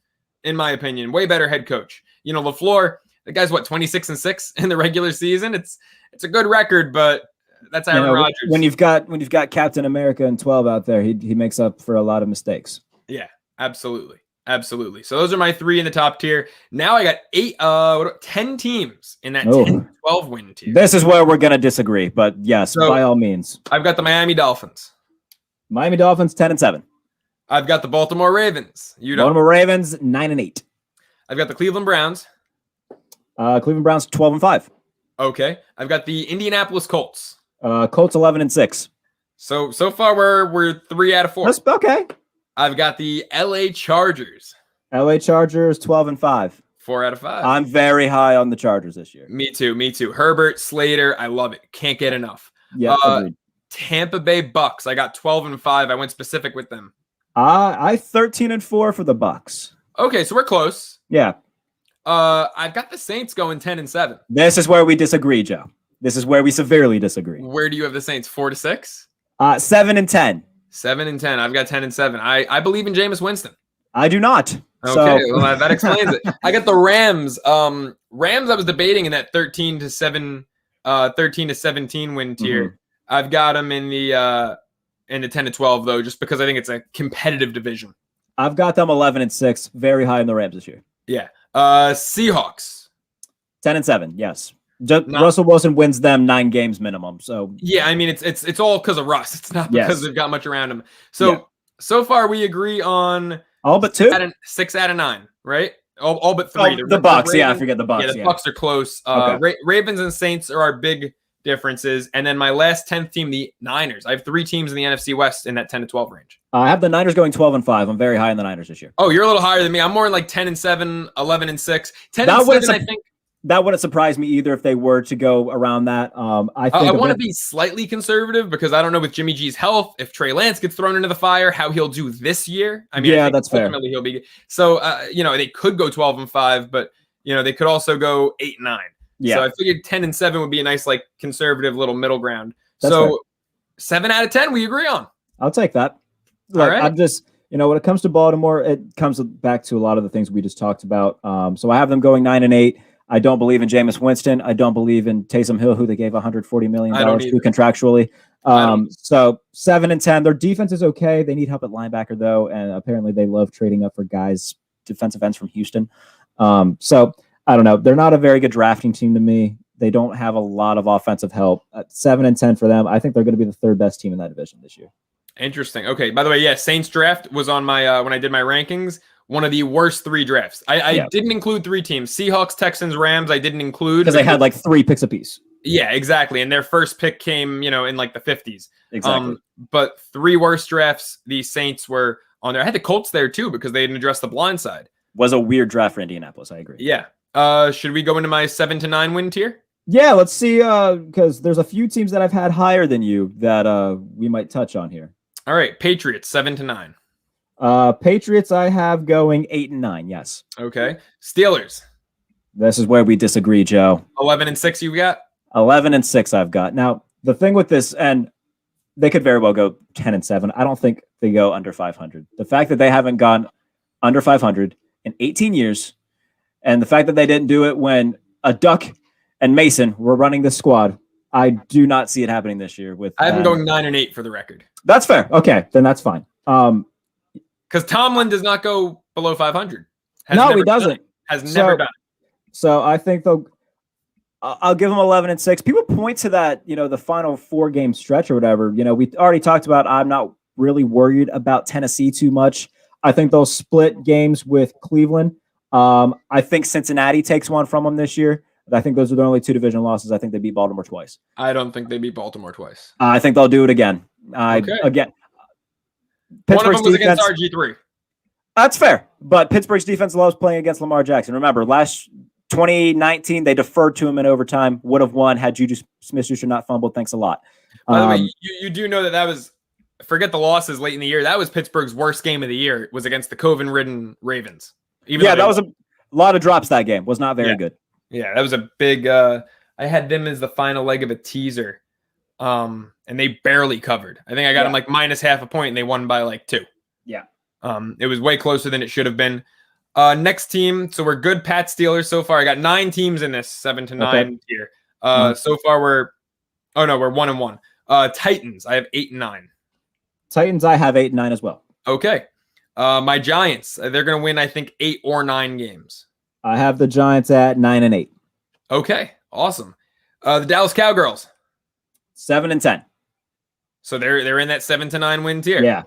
in my opinion, way better head coach. LaFleur, the guy's 26-6 in the regular season. It's a good record, but that's Aaron Rodgers. When you've got Captain America and 12 out there, he makes up for a lot of mistakes. Yeah, absolutely. Absolutely. So those are my 3 in the top tier. Now I got 10 teams in that 10-12 win tier. This is where we're going to disagree, but yes, by all means. I've got the Miami Dolphins. Miami Dolphins 10-7. I've got the Baltimore Ravens. Baltimore Ravens 9-8. I've got the Cleveland Browns. Cleveland Browns 12-5. Okay. I've got the Indianapolis Colts. Colts 11-6. So far we're 3 out of 4. That's okay. I've got the LA Chargers. LA Chargers 12-5. 4 out of 5. I'm very high on the Chargers this year. Me too. Herbert, Slater, I love it. Can't get enough. Yeah. Tampa Bay Bucks. I got 12-5. I went specific with them. I 13-4 for the Bucks. Okay, so we're close. Yeah. I've got the Saints going 10-7. This is where we disagree, Joe. This is where we severely disagree. Where do you have the Saints? 4-6? 7-10. 7-10. I've got 10-7. I believe in Jameis Winston. I do not. Okay, well, that explains it. I got the Rams. Rams, I was debating in that 13-7, 13-17 win tier. Mm-hmm. I've got them in the 10-12 though, just because I think it's a competitive division. I've got them 11-6, very high in the Rams this year. Yeah. Seahawks 10-7. Yes. Russell Wilson wins them 9 games minimum. So yeah, I mean it's all because of Russ. It's not because they've got much around him. So far we agree on all but 2, 6 out of 9, right? All but 3. The Bucks, I forget the Bucks. Yeah, the Bucks are close. Ravens and Saints are our big differences, and then my last 10th team, the Niners. I have 3 teams in the NFC West in that 10-12 range. I have the Niners going 12-5. I'm very high in the Niners this year. Oh, you're a little higher than me. I'm more in like 10-7, 11-6, 10-7. I think that wouldn't surprise me either if they were to go around that. I want to be slightly conservative because I don't know with Jimmy G's health, if Trey Lance gets thrown into the fire, how he'll do this year. I mean, I think that's fair. He'll be so. They could go 12-5, but they could also go 8-9. Yeah. So I figured 10-7 would be a nice like conservative little middle ground. That's so fair. 7 out of 10 we agree on. I'll take that. All right. I'm just when it comes to Baltimore, it comes back to a lot of the things we just talked about. So I have them going 9-8. I don't believe in Jameis Winston. I don't believe in Taysom Hill, who they gave $140 million to contractually. So 7-10. Their defense is okay. They need help at linebacker, though, and apparently they love trading up for guys, defensive ends from Houston. So I don't know. They're not a very good drafting team to me. They don't have a lot of offensive help. At 7-10 for them, I think they're going to be the third best team in that division this year. Interesting. Okay. By the way, Saints draft was on my when I did my rankings. One of the worst 3 drafts. I didn't include 3 teams: Seahawks, Texans, Rams. I didn't include because they had like 3 picks apiece. Yeah, exactly. And their first pick came, in like the 50s. Exactly. But 3 worst drafts. The Saints were on there. I had the Colts there too because they didn't address the blind side. Was a weird draft for Indianapolis. I agree. Yeah. Should we go into my 7-9 win tier? Yeah, let's see. Because there's a few teams that I've had higher than you that we might touch on here. All right, Patriots 7-9. Patriots I have going 8-9. Yes. Okay. Steelers. This is where we disagree, Joe. 11-6 you got? 11-6 I've got. Now, the thing with this, and they could very well go 10-7. I don't think they go under 500. The fact that they haven't gone under 500 in 18 years, and the fact that they didn't do it when a Duck and Mason were running the squad, I do not see it happening this year. With I have them going 9-8 for the record. That's fair. Okay, then that's fine. Because Tomlin does not go below 500. No, he doesn't. Has never done it. So I think I'll give them 11-6. People point to that, the final 4-game stretch or whatever. We already talked about. I'm not really worried about Tennessee too much. I think they'll split games with Cleveland. I think Cincinnati takes one from them this year. I think those are the only 2 division losses. I think they beat Baltimore twice. I don't think they beat Baltimore twice. I think they'll do it again. Again. One of them was against RG3. That's fair. But Pittsburgh's defense loves playing against Lamar Jackson. Remember, last 2019, they deferred to him in overtime. Would have won had Juju Smith-Schuster not fumbled. Thanks a lot. By the way, you do know that was, forget the losses late in the year. That was Pittsburgh's worst game of the year. It was against the COVID-ridden Ravens. That was a lot of drops that game. Was not very good. Yeah, that was a big I had them as the final leg of a teaser. And they barely covered. I think I got them like minus half a point and they won by like 2. Yeah. It was way closer than it should have been. Next team. So we're good Pat Steelers so far. I got 9 teams in this 7-9 tier. So far we're 1-1. Titans, I have 8-9. Titans, I have 8-9 as well. Okay. My Giants, they're going to win, I think, 8 or 9 games. I have the Giants at 9-8. Okay, awesome. The Dallas Cowgirls, 7-10. So they're in that 7-9 win tier. Yeah.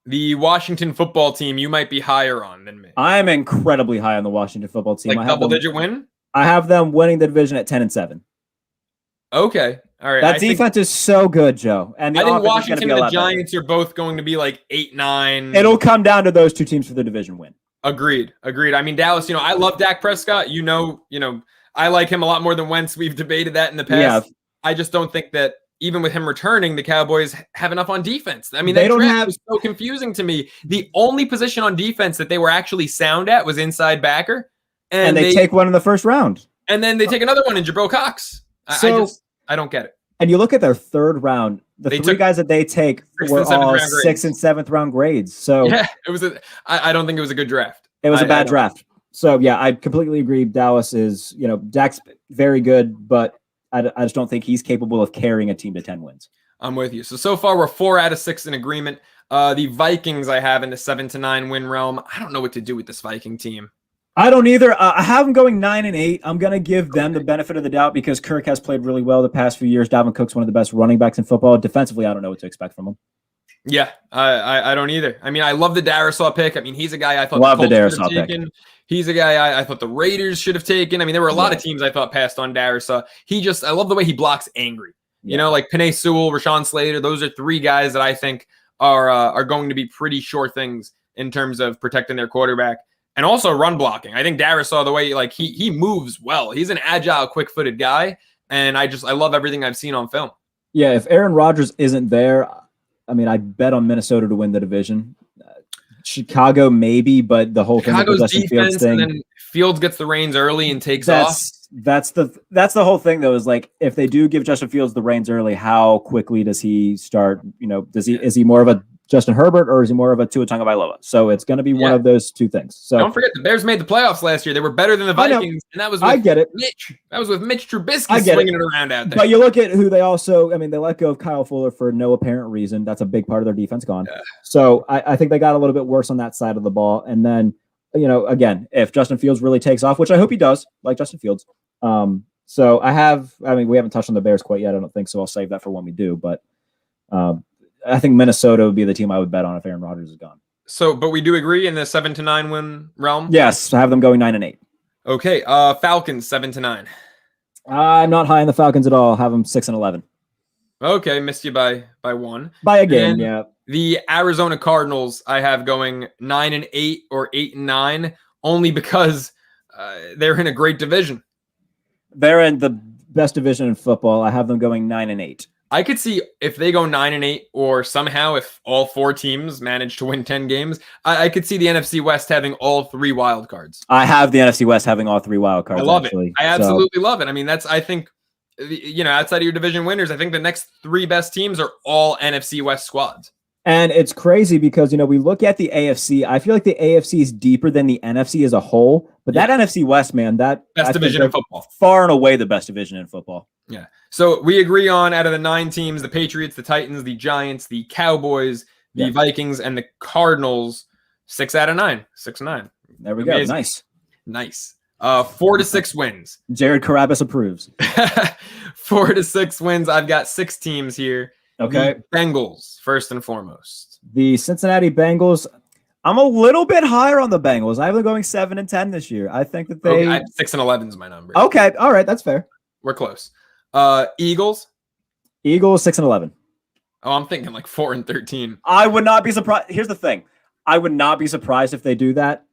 The Washington football team, you might be higher on than me. I am incredibly high on the Washington football team. Like double-digit win? I have them winning the division at 10-7. Okay. All right. That defense is so good, Joe. And I think Washington and the Giants are both going to be like 8-9. It'll come down to those 2 teams for the division win. Agreed. I mean, Dallas, I love Dak Prescott. I like him a lot more than Wentz. We've debated that in the past. Yeah. I just don't think that even with him returning, the Cowboys have enough on defense. I mean, they don't have. Was so confusing to me. The only position on defense that they were actually sound at was inside backer. And they take one in the first round. And then they take another one in Jabril Cox. I don't get it. And you look at their 3rd round, the 3 guys that they take were all 6th and 7th round grades. So yeah, it was I don't think it was a good draft. It was a bad draft. So yeah, I completely agree. Dallas is, Dak's very good, but I just don't think he's capable of carrying a team to 10 wins. I'm with you. So far we're 4 out of 6 in agreement. The Vikings I have in the 7-9 win realm. I don't know what to do with this Viking team. I don't either. I have them going 9-8. I'm going to give them the benefit of the doubt because Kirk has played really well the past few years. Dalvin Cook's one of the best running backs in football. Defensively, I don't know what to expect from him. Yeah, I don't either. I mean, I love the Darisaw pick. I mean, he's a guy I thought the Darisaw pick. He's a guy I thought the Raiders should have taken. I mean, there were a lot of teams I thought passed on Darisaw. I love the way he blocks angry. Like Penei Sewell, Rashawn Slater. Those are 3 guys that I think are going to be pretty sure things in terms of protecting their quarterback. And also run blocking. I think Darisaw, the way he moves well. He's an agile, quick-footed guy, and I love everything I've seen on film. Yeah, if Aaron Rodgers isn't there, I mean, I bet on Minnesota to win the division. Chicago maybe, but the whole Chicago's defense, and then Fields gets the reins early and takes off. That's the whole thing though. Is like if they do give Justin Fields the reins early, how quickly does he start? Is he more of a Justin Herbert, or is he more of a Tua Tagovailoa? So it's going to be one of those two things. So don't forget, the Bears made the playoffs last year. They were better than the Vikings, and that was with I get it. Mitch. That was with Mitch Trubisky swinging it around out there. But you look at who they also, I mean, they let go of Kyle Fuller for no apparent reason. That's a big part of their defense gone. Yeah. So I think they got a little bit worse on that side of the ball. And then, again, if Justin Fields really takes off, which I hope he does, like Justin Fields. So we haven't touched on the Bears quite yet, I don't think, so I'll save that for when we do. But I think Minnesota would be the team I would bet on if Aaron Rodgers is gone. So, but we do agree in the 7-9 win realm? Yes, I have them going 9-8. Okay, Falcons 7-9. I'm not high on the Falcons at all. I have them 6-11. Okay, missed you by one. By a game, yeah. The Arizona Cardinals I have going 9-8 or 8-9, only because they're in a great division. They're in the best division in football. I have them going 9-8. I could see if they go 9-8, or somehow if all 4 teams manage to win 10 games, I could see the NFC West having all 3 wild cards. I have the NFC West having all 3 wild cards. I love it. I absolutely love it. I mean, I think, outside of your division winners, I think the next 3 best teams are all NFC West squads. And it's crazy because, we look at the AFC. I feel like the AFC is deeper than the NFC as a whole. But that NFC West, man, that best division in football. Far and away the best division in football. Yeah. So we agree on, out of the 9 teams, the Patriots, the Titans, the Giants, the Cowboys, the Vikings, and the Cardinals, 6 out of 9. 6-9. There we go. Nice. 4-6 wins. Jared Carabas approves. 4-6 wins. I've got 6 teams here. Okay. The Bengals, first and foremost. The Cincinnati Bengals. I'm a little bit higher on the Bengals. I have them going 7-10 this year. I think that they 6-11 is my number. Okay. All right. That's fair. We're close. Eagles 6-11. Oh, I'm thinking like 4-13. I would not be surprised. Here's the thing. I would not be surprised if they do that.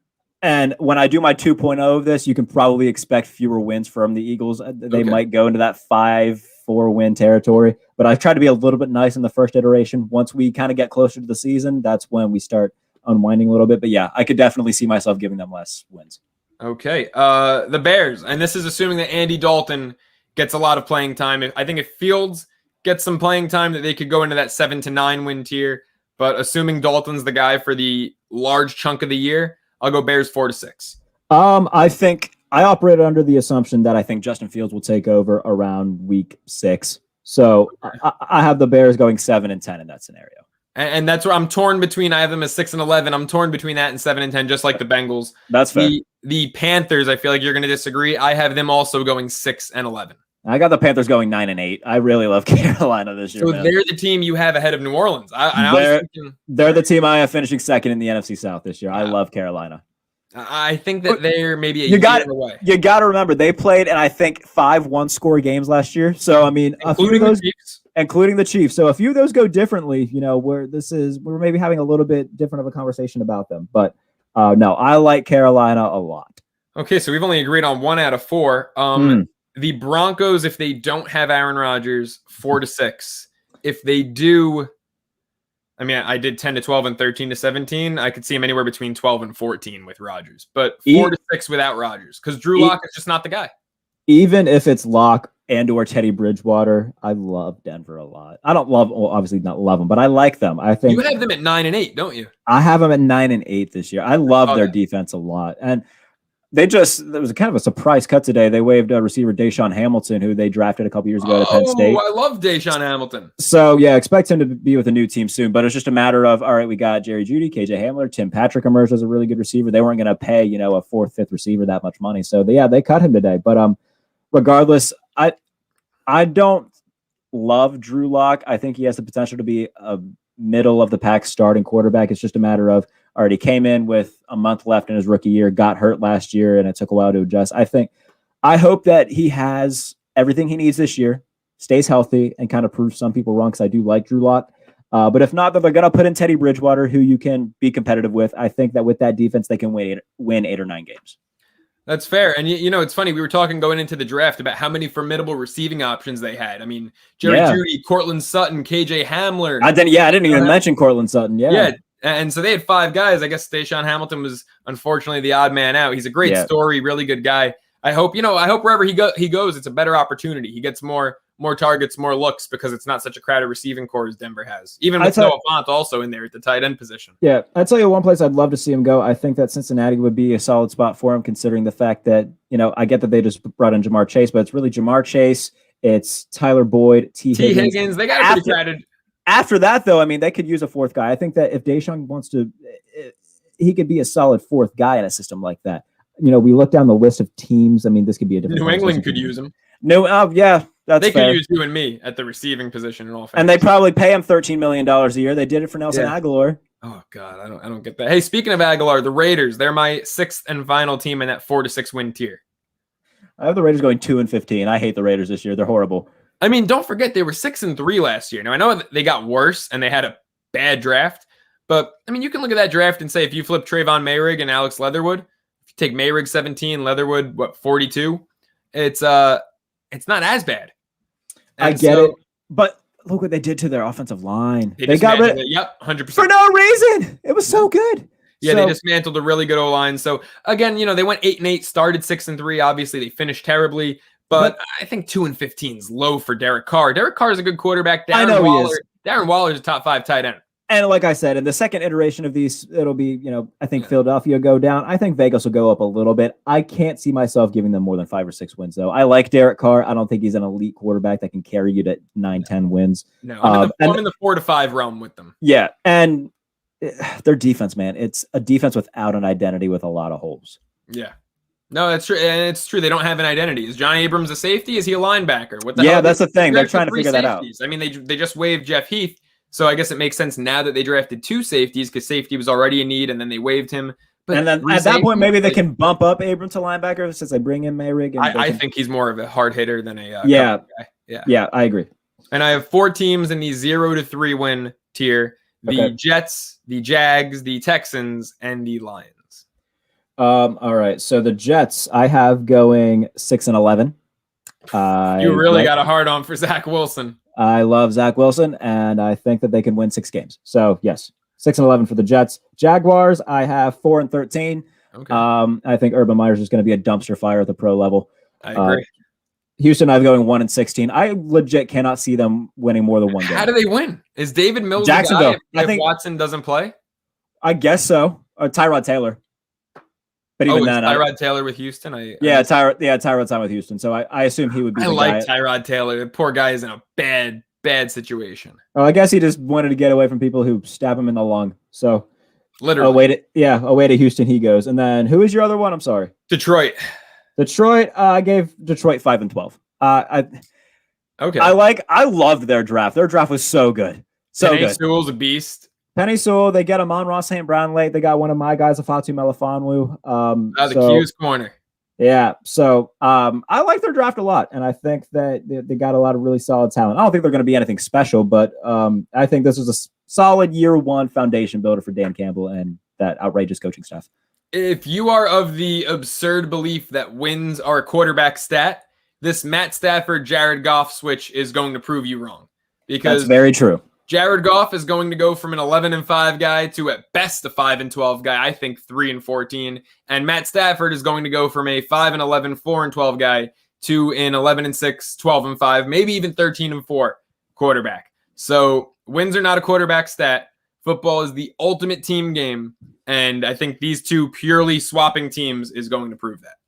And when I do my 2.0 of this, you can probably expect fewer wins from the Eagles. They might go into that 5-4 win territory, but I've tried to be a little bit nice in the first iteration. Once we kind of get closer to the season, that's when we start unwinding a little bit. But yeah, I could definitely see myself giving them less wins. Okay. The Bears, and this is assuming that Andy Dalton gets a lot of playing time. I think if Fields gets some playing time, that they could go into that 7-9 win tier. But assuming Dalton's the guy for the large chunk of the year, I'll go Bears 4-6. I think I operated under the assumption that I think Justin Fields will take over around week 6. So I have the Bears going 7-10 in that scenario. And that's where I'm torn between. I have them as 6-11. I'm torn between that and 7-10, just like the Bengals. That's fair. The Panthers, I feel like you're going to disagree. I have them also going 6-11. I got the Panthers going 9-8. I really love Carolina this year. So they're the team you have ahead of New Orleans. They're the team I have finishing second in the NFC South this year. I love Carolina. I think that they're maybe a year away. You got to remember, they played in, I think, 5 one-score games last year. So, I mean, including the Chiefs. So, a few of those go differently, we're maybe having a little bit different of a conversation about them. But, no, I like Carolina a lot. Okay, so we've only agreed on 1 out of 4. The Broncos, if they don't have Aaron Rodgers, 4-6. If they do, I mean, I did 10-12 and 13-17. I could see him anywhere between 12 and 14 with Rodgers, but 4-6 without Rodgers, because Drew Lock is just not the guy. Even if it's Lock and or Teddy Bridgewater, I love Denver a lot. I don't obviously not love them, but I like them. I think you have them at 9-8, don't you? I have them at 9-8 this year. I love their defense a lot, and there was kind of a surprise cut today. They waived receiver Deshaun Hamilton, who they drafted a couple years ago at Penn State. I love Deshaun Hamilton. So, yeah, expect him to be with a new team soon. But it's just a matter of, all right, we got Jerry Jeudy, KJ Hamler, Tim Patrick emerged as a really good receiver. They weren't going to pay, a 4th, 5th receiver that much money. So, they cut him today. But regardless, I don't love Drew Lock. I think he has the potential to be a middle of the pack starting quarterback. It's just a matter of, already came in with a month left in his rookie year, got hurt last year, and it took a while to adjust. I hope that he has everything he needs this year, stays healthy, and kind of proves some people wrong, because I do like Drew Lock. But if not, then they're going to put in Teddy Bridgewater, who you can be competitive with. I think that with that defense, they can win 8 or 9 games. That's fair. And, it's funny. We were talking going into the draft about how many formidable receiving options they had. I mean, Jerry Jeudy, Cortland Sutton, KJ Hamler. I didn't even mention Cortland Sutton. Yeah. And so they had 5 guys. I guess Deshaun Hamilton was unfortunately the odd man out. He's a great story, really good guy. I hope wherever he goes, it's a better opportunity. He gets more more targets, more looks because it's not such a crowded receiving core as Denver has. Even I'd with say- Noah Fant also in there at the tight end position. Yeah, I'd tell you one place I'd love to see him go. I think that Cincinnati would be a solid spot for him, considering the fact that, I get that they just brought in Jamar Chase, but it's really Jamar Chase, it's Tyler Boyd, T. Higgins, they got a pretty crowded. After that, though, I mean, they could use a fourth guy. I think that if Deshaun wants to, he could be a solid fourth guy in a system like that. We look down the list of teams. I mean, this could be a different. New England could use him. No, yeah, that's they fair. could use you and me at the receiving position in all fairness. And they probably pay him $13 million a year. They did it for Nelson Aguilar. Oh God, I don't get that. Hey, speaking of Aguilar, the Raiders, they're my 6th and final team in that 4 to 6 win tier. I have the Raiders going 2-15. I hate the Raiders this year. They're horrible. I mean, don't forget they were 6-3 last year. Now I know that they got worse and they had a bad draft, but I mean, you can look at that draft and say if you flip Trayvon Mayrig and Alex Leatherwood, if you take Mayrig 17, Leatherwood 42, it's not as bad. And I get it, but look what they did to their offensive line. They got rid of it. Yep, 100% for no reason. It was so good. Yeah, they dismantled a really good O-line. So again, they went 8-8, started 6-3. Obviously, they finished terribly, but I think 2-15 is low for Derek Carr. Derek Carr is a good quarterback. He is. Darren Waller is a top 5 tight end. And like I said, in the second iteration of these, it'll be, I think Philadelphia go down. I think Vegas will go up a little bit. I can't see myself giving them more than 5 or 6 wins, though. I like Derek Carr. I don't think he's an elite quarterback that can carry you to 9-10 wins. No, I'm in the 4 to 5 realm with them. Yeah, and their defense, man, it's a defense without an identity with a lot of holes. Yeah. No, that's true. And it's true. They don't have an identity. Is John Abrams a safety? Is he a linebacker? What the hell? That's the thing. They're trying to figure that out. I mean, they just waived Jeff Heath. So I guess it makes sense now that they drafted 2 safeties because safety was already in need, and then they waived him. But and then at that point, maybe they can bump up Abrams to linebacker since they bring in Mayrig. I think he's more of a hard hitter than a guy. Yeah, I agree. And I have 4 teams in the 0 to 3 win tier: the Jets, the Jags, the Texans, and the Lions. All right. So the Jets, I have going 6-11. You really got a hard on for Zach Wilson. I love Zach Wilson, and I think that they can win 6 games. So, yes, 6-11 for the Jets. Jaguars, I have 4-13. Okay. I think Urban Meyer's is going to be a dumpster fire at the pro level. I agree. Houston, I'm going 1-16. I legit cannot see them winning more than 1 game. How do they win? Is David Mills Jacksonville? The guy if Watson doesn't play? I guess so. Or Tyrod Taylor. But even then, Tyrod Taylor with Houston. Tyrod's on with Houston, so I assume he would be. I like Tyrod Taylor. The poor guy is in a bad situation. Oh, I guess he just wanted to get away from people who stab him in the lung. So, literally, away to Houston he goes. And then who is your other one? I'm sorry, Detroit. I gave Detroit 5-12. Okay. I loved their draft. Their draft was so good, good. Sewell's a beast. Penny Sewell, they get Amon-Ra St. Brown late. They got one of my guys, Afatu Melifonwu. The Q's corner. Yeah. So I like their draft a lot, and I think that they got a lot of really solid talent. I don't think they're going to be anything special, but I think this is a solid year 1 foundation builder for Dan Campbell and that outrageous coaching staff. If you are of the absurd belief that wins are a quarterback stat, this Matt Stafford, Jared Goff switch is going to prove you wrong. Because that's very true. Jared Goff is going to go from an 11-5 guy to at best a 5-12 guy. I think 3-14. And Matt Stafford is going to go from a 5-11, 4-12 guy to an 11-6, 12-5, maybe even 13-4 quarterback. So wins are not a quarterback stat. Football is the ultimate team game. And I think these 2 purely swapping teams is going to prove that.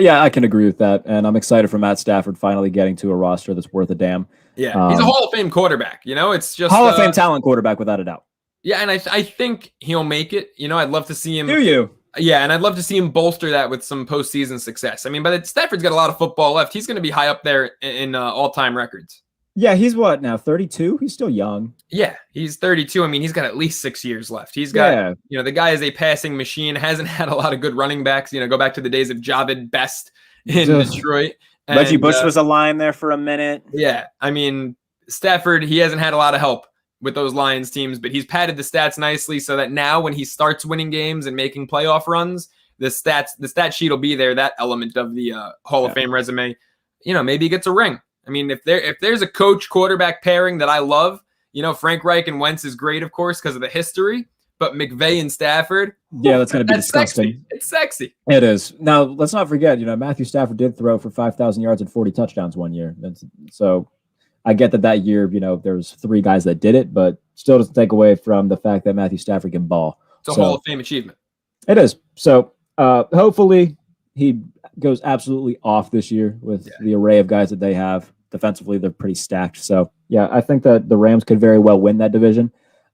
Yeah, I can agree with that. And I'm excited for Matt Stafford finally getting to a roster that's worth a damn. Yeah, he's a Hall of Fame quarterback. It's just Hall of Fame talent quarterback without a doubt. Yeah, and I think he'll make it. I'd love to see him. Do you? Yeah, and I'd love to see him bolster that with some postseason success. I mean, but Stafford's got a lot of football left. He's going to be high up there in all-time records. Yeah, he's what now? 32? He's still young. Yeah, he's 32. I mean, he's got at least 6 years left. He's got, the guy is a passing machine. Hasn't had a lot of good running backs. Go back to the days of Javid Best in Detroit. Reggie Bush was a line there for a minute. Yeah, I mean, Stafford, he hasn't had a lot of help with those Lions teams, but he's padded the stats nicely so that now when he starts winning games and making playoff runs, the stat sheet will be there, that element of the Hall of Fame resume. Maybe he gets a ring. I mean, if there's a coach quarterback pairing that I love, Frank Reich and Wentz is great, of course, because of the history, but McVay and Stafford. Yeah, that's going to be That's disgusting. sexy. It's sexy. It is. Now, let's not forget, Matthew Stafford did throw for 5,000 yards and 40 touchdowns one year. So I get that year, there's 3 guys that did it, but still doesn't take away from the fact that Matthew Stafford can ball. It's a Hall of Fame achievement. It is. So hopefully he goes absolutely off this year with the array of guys that they have. Defensively, they're pretty stacked. So, yeah, I think that the Rams could very well win that division.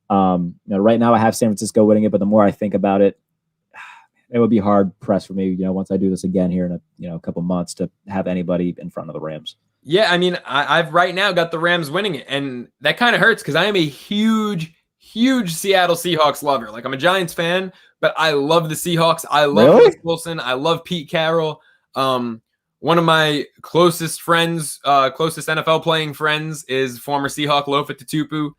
Right now I have San Francisco winning it, but the more I think about it, it would be hard pressed for me, once I do this again here in a couple months to have anybody in front of the Rams. Yeah, I mean, I've right now got the Rams winning it, and that kind of hurts because I am a huge Seattle Seahawks lover. Like, I'm a Giants fan, but I love the Seahawks. I love Russ Wilson. I love Pete Carroll. One of my closest friends, closest NFL playing friends, is former Seahawk Lofa Tatupu.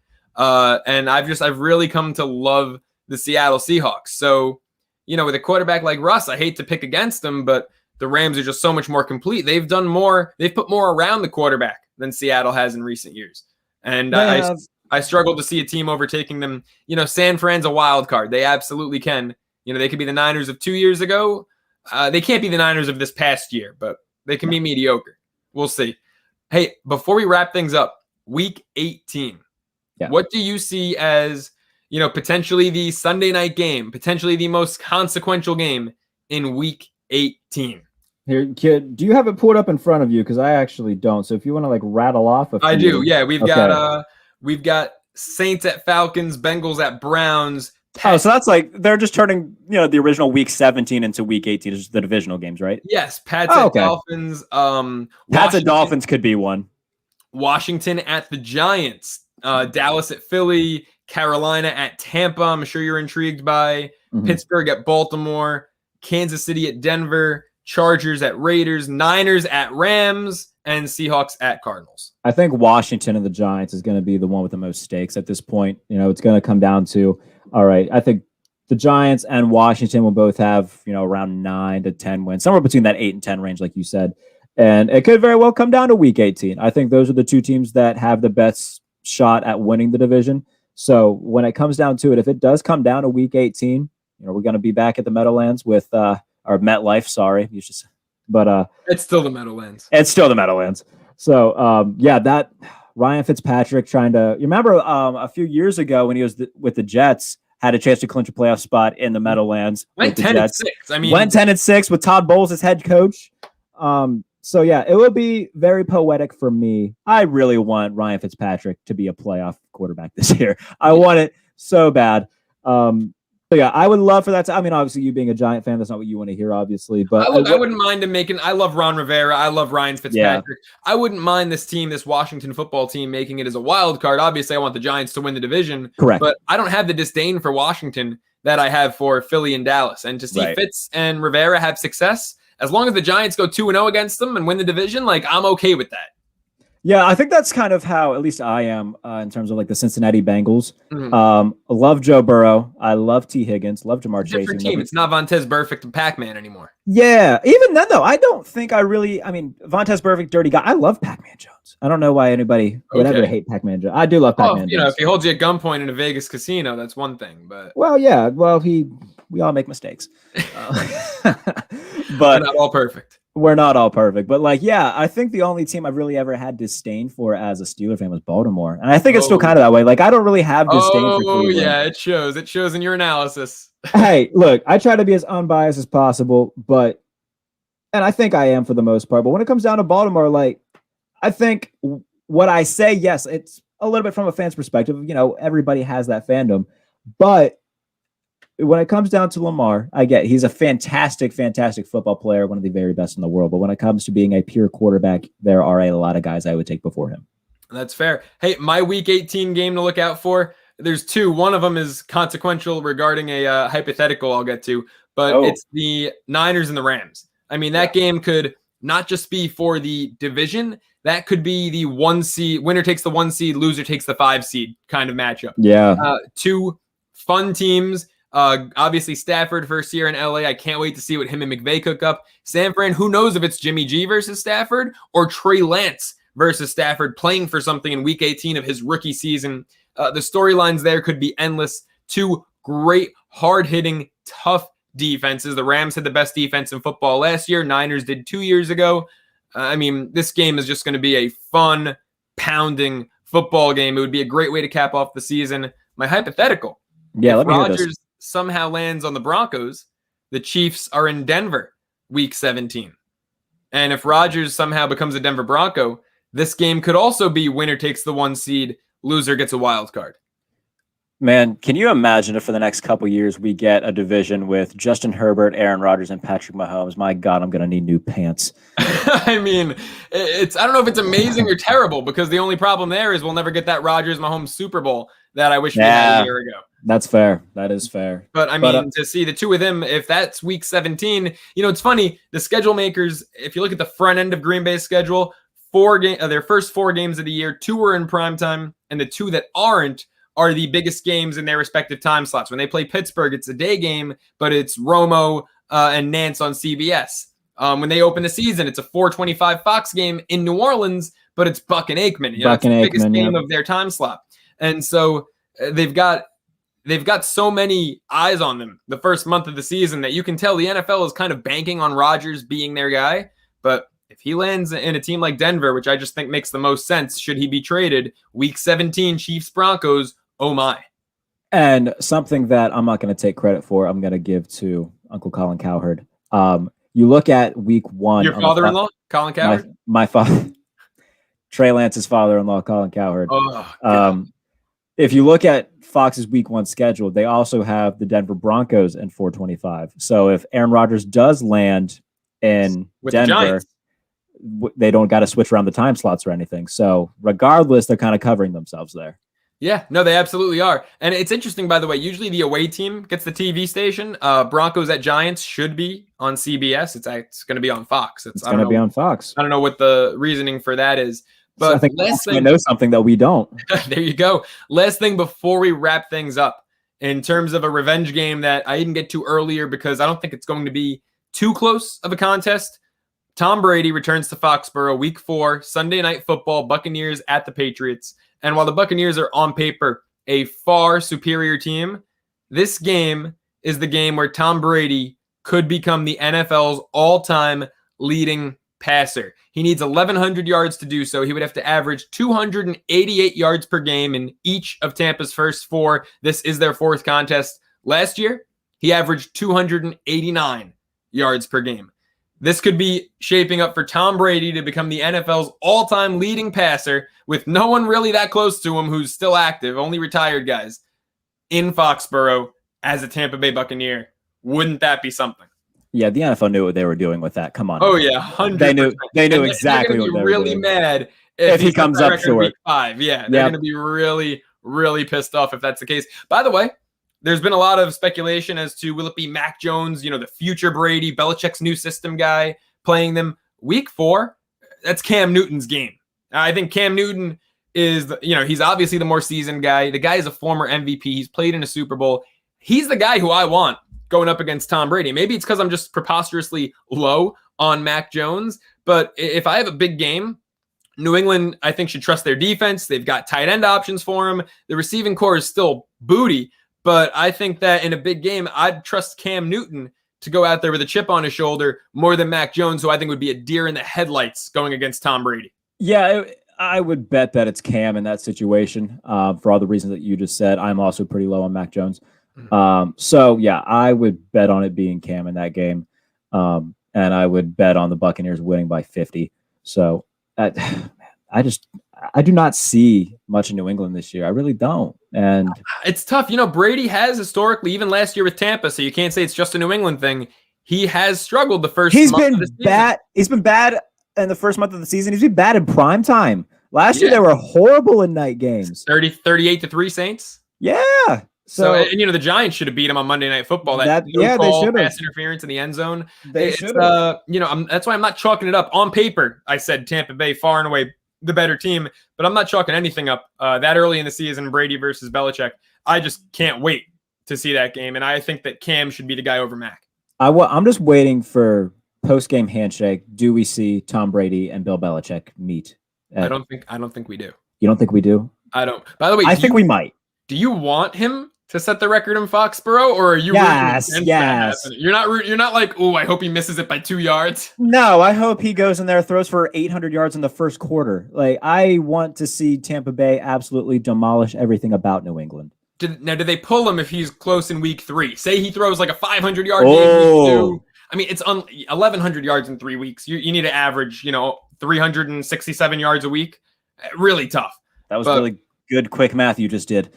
And I've really come to love the Seattle Seahawks. So, with a quarterback like Russ, I hate to pick against them, but the Rams are just so much more complete. They've put more around the quarterback than Seattle has in recent years. And I struggle to see a team overtaking them. San Fran's a wild card. They absolutely can. They could be the Niners of 2 years ago. They can't be the Niners of this past year, but they can be mediocre. We'll see. Hey, before we wrap things up, Week 18. Yeah. What do you see as, potentially the Sunday night game, potentially the most consequential game in Week 18? Here, kid, do you have it pulled up in front of you? Because I actually don't. So if you want to rattle off a few. I do. Yeah, we've got Saints at Falcons, Bengals at Browns. So that's they're just turning the original Week 17 into Week 18. It's just the divisional games, right? Yes, Pats at Dolphins. Pats at Dolphins could be one. Washington at the Giants. Dallas at Philly. Carolina at Tampa. I'm sure you're intrigued by. Pittsburgh at Baltimore. Kansas City at Denver. Chargers at Raiders, Niners at Rams, and Seahawks at Cardinals. I think Washington and the Giants is going to be the one with the most stakes at this point. It's going to come down to, all right, I think the Giants and Washington will both have, around 9 to 10 wins, somewhere between that 8 and 10 range, like you said. And it could very well come down to Week 18. I think those are the 2 teams that have the best shot at winning the division. So when it comes down to it, if it does come down to Week 18, we're going to be back at the Meadowlands with or MetLife, sorry. But it's still the Meadowlands. It's still the Meadowlands. So that Ryan Fitzpatrick trying to, you remember a few years ago when he was with the Jets, had a chance to clinch a playoff spot in the Meadowlands. Went 10-6. Went 10-6 with Todd Bowles as head coach. So yeah, it will be very poetic for me. I really want Ryan Fitzpatrick to be a playoff quarterback this year. I want it so bad. So yeah, I would love for that. Obviously, you being a Giant fan, that's not what you want to hear, obviously. But I wouldn't mind him making. I love Ron Rivera. I love Ryan Fitzpatrick. Yeah. I wouldn't mind this Washington football team, making it as a wild card. Obviously, I want the Giants to win the division. Correct. But I don't have the disdain for Washington that I have for Philly and Dallas. And to see Fitz and Rivera have success, as long as the Giants go 2-0 against them and win the division, I'm okay with that. Yeah, I think that's kind of how at least I am in terms of the Cincinnati Bengals. I love Joe Burrow. I love T. Higgins. Love Jamar Chase. Different team. It's not Vontaze Burfict and Pac-Man anymore. Yeah, even then though, I don't think Vontaze Burfict, dirty guy. I love Pac-Man Jones. I don't know why anybody would ever hate Pac-Man Jones. I do love Pac-Man Jones. If he holds you at gunpoint in a Vegas casino, that's one thing. But we all make mistakes. But not all perfect. We're not all perfect, but I think the only team I've really ever had disdain for as a Steeler fan was Baltimore, and I think it's still kind of that way. I don't really have disdain for Cleveland. Oh yeah, it shows. It shows in your analysis. Hey, look, I try to be as unbiased as possible, and I think I am for the most part. But when it comes down to Baltimore, I think what I say, yes, it's a little bit from a fan's perspective. Everybody has that fandom, but when it comes down to Lamar, he's a fantastic, fantastic football player, one of the very best in the world. But when it comes to being a pure quarterback, there are a lot of guys I would take before him. That's fair. Hey, my Week 18 game to look out for, there's 2. One of them is consequential regarding a hypothetical I'll get to, but it's the Niners and the Rams. That game could not just be for the division. That could be the 1 seed. Winner takes the 1 seed, loser takes the 5 seed kind of matchup. Yeah. 2 fun teams. Obviously Stafford first year in LA. I can't wait to see what him and McVay cook up. San Fran, who knows if it's Jimmy G versus Stafford or Trey Lance versus Stafford playing for something in Week 18 of his rookie season. The storylines there could be endless. 2 great, hard-hitting, tough defenses. The Rams had the best defense in football last year. Niners did 2 years ago. I mean, this game is just going to be a fun, pounding football game. It would be a great way to cap off the season. My hypothetical. Yeah, if let me hear Rodgers this. somehow lands on the Broncos, the Chiefs are in Denver week 17. And if Rodgers somehow becomes a Denver Bronco, this game could also be winner takes the 1 seed, loser gets a wild card. Man, can you imagine if for the next couple years we get a division with Justin Herbert, Aaron Rodgers, and Patrick Mahomes? My God, I'm going to need new pants. I mean, I don't know if it's amazing or terrible, because the only problem there is we'll never get that Rodgers Mahomes Super Bowl that I wish we had a year ago. That's fair. That is fair. But I mean, to see the two of them, if that's week 17, it's funny. The schedule makers, if you look at the front end of Green Bay's schedule, their first 4 games of the year, 2 were in primetime, and the 2 that aren't are the biggest games in their respective time slots. When they play Pittsburgh, it's a day game, but it's Romo and Nance on CBS. When they open the season, it's a 4:25 Fox game in New Orleans, but it's Buck and Aikman. It's the biggest game of their time slot. And so they've got so many eyes on them the first month of the season that you can tell the NFL is kind of banking on Rodgers being their guy. But if he lands in a team like Denver, which I just think makes the most sense, should he be traded, week 17, Chiefs Broncos, oh my. And something that I'm not going to take credit for, I'm going to give to Uncle Colin Cowherd. You look at week 1. Your father-in-law, Colin Cowherd? My father, Trey Lance's father-in-law, Colin Cowherd. If you look at Fox's week 1 schedule, they also have the Denver Broncos in 4:25. So if Aaron Rodgers does land in with Denver, they don't got to switch around the time slots or anything. So regardless, they're kind of covering themselves there. Yeah, no, they absolutely are. And it's interesting, by the way, usually the away team gets the TV station. Broncos at Giants should be on CBS. It's going to be on Fox. It's going to be on Fox. I don't know what the reasoning for that is. But I think I know something that we don't. There you go. Last thing before we wrap things up, in terms of a revenge game that I didn't get to earlier because I don't think it's going to be too close of a contest. Tom Brady returns to Foxborough week 4, Sunday Night Football, Buccaneers at the Patriots. And while the Buccaneers are on paper a far superior team, this game is the game where Tom Brady could become the NFL's all-time leading passer. He needs 1,100 yards to do so. He would have to average 288 yards per game in each of Tampa's first 4. This is their 4th contest. Last year, he averaged 289 yards per game. This could be shaping up for Tom Brady to become the NFL's all-time leading passer with no one really that close to him who's still active, only retired guys, in Foxborough as a Tampa Bay Buccaneer. Wouldn't that be something? Yeah, the NFL knew what they were doing with that. Come on. Oh, yeah, 100%. They knew exactly what they were really doing. Mad if he comes up short. Week 5. Yeah, they're going to be really, really pissed off if that's the case. By the way, there's been a lot of speculation as to will it be Mac Jones, the future Brady, Belichick's new system guy playing them. Week 4, that's Cam Newton's game. I think Cam Newton is, he's obviously the more seasoned guy. The guy is a former MVP. He's played in a Super Bowl. He's the guy who I want going up against Tom Brady. Maybe it's because I'm just preposterously low on Mac Jones, but if I have a big game, New England, I think, should trust their defense. They've got tight end options for him. The receiving core is still booty, but I think that in a big game, I'd trust Cam Newton to go out there with a chip on his shoulder more than Mac Jones, who I think would be a deer in the headlights going against Tom Brady. Yeah, I would bet that it's Cam in that situation for all the reasons that you just said. I'm also pretty low on Mac Jones. So, yeah, I would bet on it being Cam in that game. And I would bet on the Buccaneers winning by 50. So, I do not see much in New England this year. I really don't. And it's tough. Brady has historically, even last year with Tampa, so you can't say it's just a New England thing. He has struggled the first month of the season. Bad. He's been bad in the first month of the season. He's been bad in prime time. Last year, they were horrible in night games. 38-3 Saints. Yeah. So and the Giants should have beat him on Monday Night Football. They should have. Pass interference in the end zone. They should have. That's why I'm not chalking it up. On paper, I said Tampa Bay far and away the better team, but I'm not chalking anything up that early in the season. Brady versus Belichick. I just can't wait to see that game, and I think that Cam should be the guy over Mac. I'm just waiting for post-game handshake. Do we see Tom Brady and Bill Belichick meet? I don't think we do. You don't think we do? I don't. By the way, I think we might. Do you want him to set the record in Foxborough, or are you Yes, rooting against yes. that happening? You're not like, oh, I hope he misses it by 2 yards. No, I hope he goes in there, throws for 800 yards in the first quarter. Like, I want to see Tampa Bay absolutely demolish everything about New England. Did they pull him if he's close in week 3? Say he throws like a 500-yard game week 2. I mean, it's 1,100 yards in 3 weeks. You need to average, 367 yards a week. Really tough. That was really good, quick math you just did.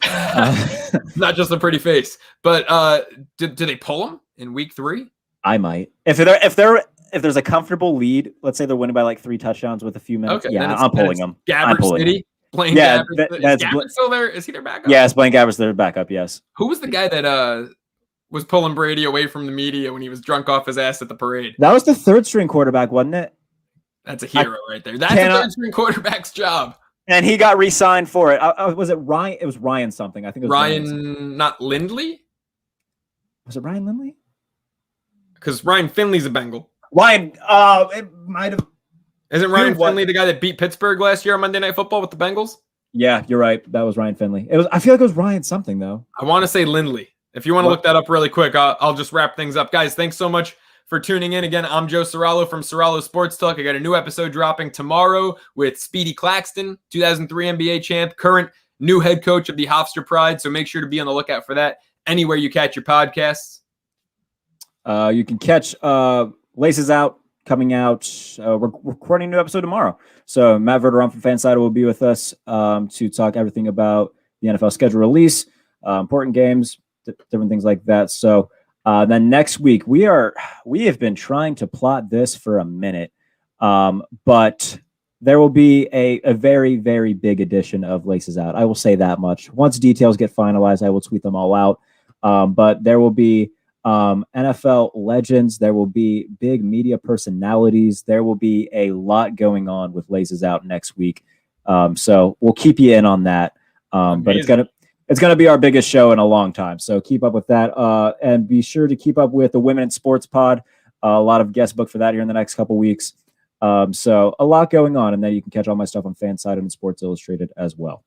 Not just a pretty face. But did they pull him in week 3? I might. If there's a comfortable lead, let's say they're winning by like 3 touchdowns with a few minutes. Okay, yeah, I'm pulling them. Gabbert City. Blaine Yeah, Gabbert. Is Gabbert still there? Is he their backup? Yes, Blaine Gabbert's their backup, yes. Who was the guy that was pulling Brady away from the media when he was drunk off his ass at the parade? That was the third string quarterback, wasn't it? That's a hero right there. That's a third string quarterback's job. And he got re-signed for it. Was it Ryan? It was Ryan something. I think it was Ryan, not Lindley? Was it Ryan Lindley? Because Ryan Finley's a Bengal. Ryan, it might have. Isn't Ryan Finley the guy that beat Pittsburgh last year on Monday Night Football with the Bengals? Yeah, you're right. That was Ryan Finley. I feel like it was Ryan something, though. I want to say Lindley. If you want to look that up really quick, I'll just wrap things up. Guys, thanks so much for tuning in. Again, I'm Joe Serralo from Serralo Sports Talk. I got a new episode dropping tomorrow with Speedy Claxton, 2003 NBA champ, current new head coach of the Hofstra Pride. So make sure to be on the lookout for that anywhere you catch your podcasts. You can catch Laces Out coming out. We're recording a new episode tomorrow. So Matt Verderon from Fansided will be with us to talk everything about the NFL schedule release, important games, different things like that. So then next week, we have been trying to plot this for a minute, but there will be a very, very big edition of Laces Out. I will say that much. Once details get finalized, I will tweet them all out. But there will be NFL legends. There will be big media personalities. There will be a lot going on with Laces Out next week. So we'll keep you in on that. But it's gonna be our biggest show in a long time. So keep up with that. And be sure to keep up with the Women in Sports Pod. A lot of guest book for that here in the next couple weeks. So a lot going on. And then you can catch all my stuff on Fansided and Sports Illustrated as well.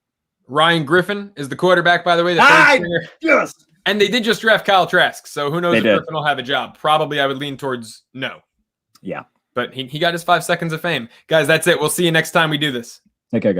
Ryan Griffin is the quarterback, by the way. Yes. And they did just draft Kyle Trask, so who knows if did. Griffin will have a job. Probably I would lean towards no. Yeah. But he got his 5 seconds of fame. Guys, that's it. We'll see you next time we do this. Take care, guys.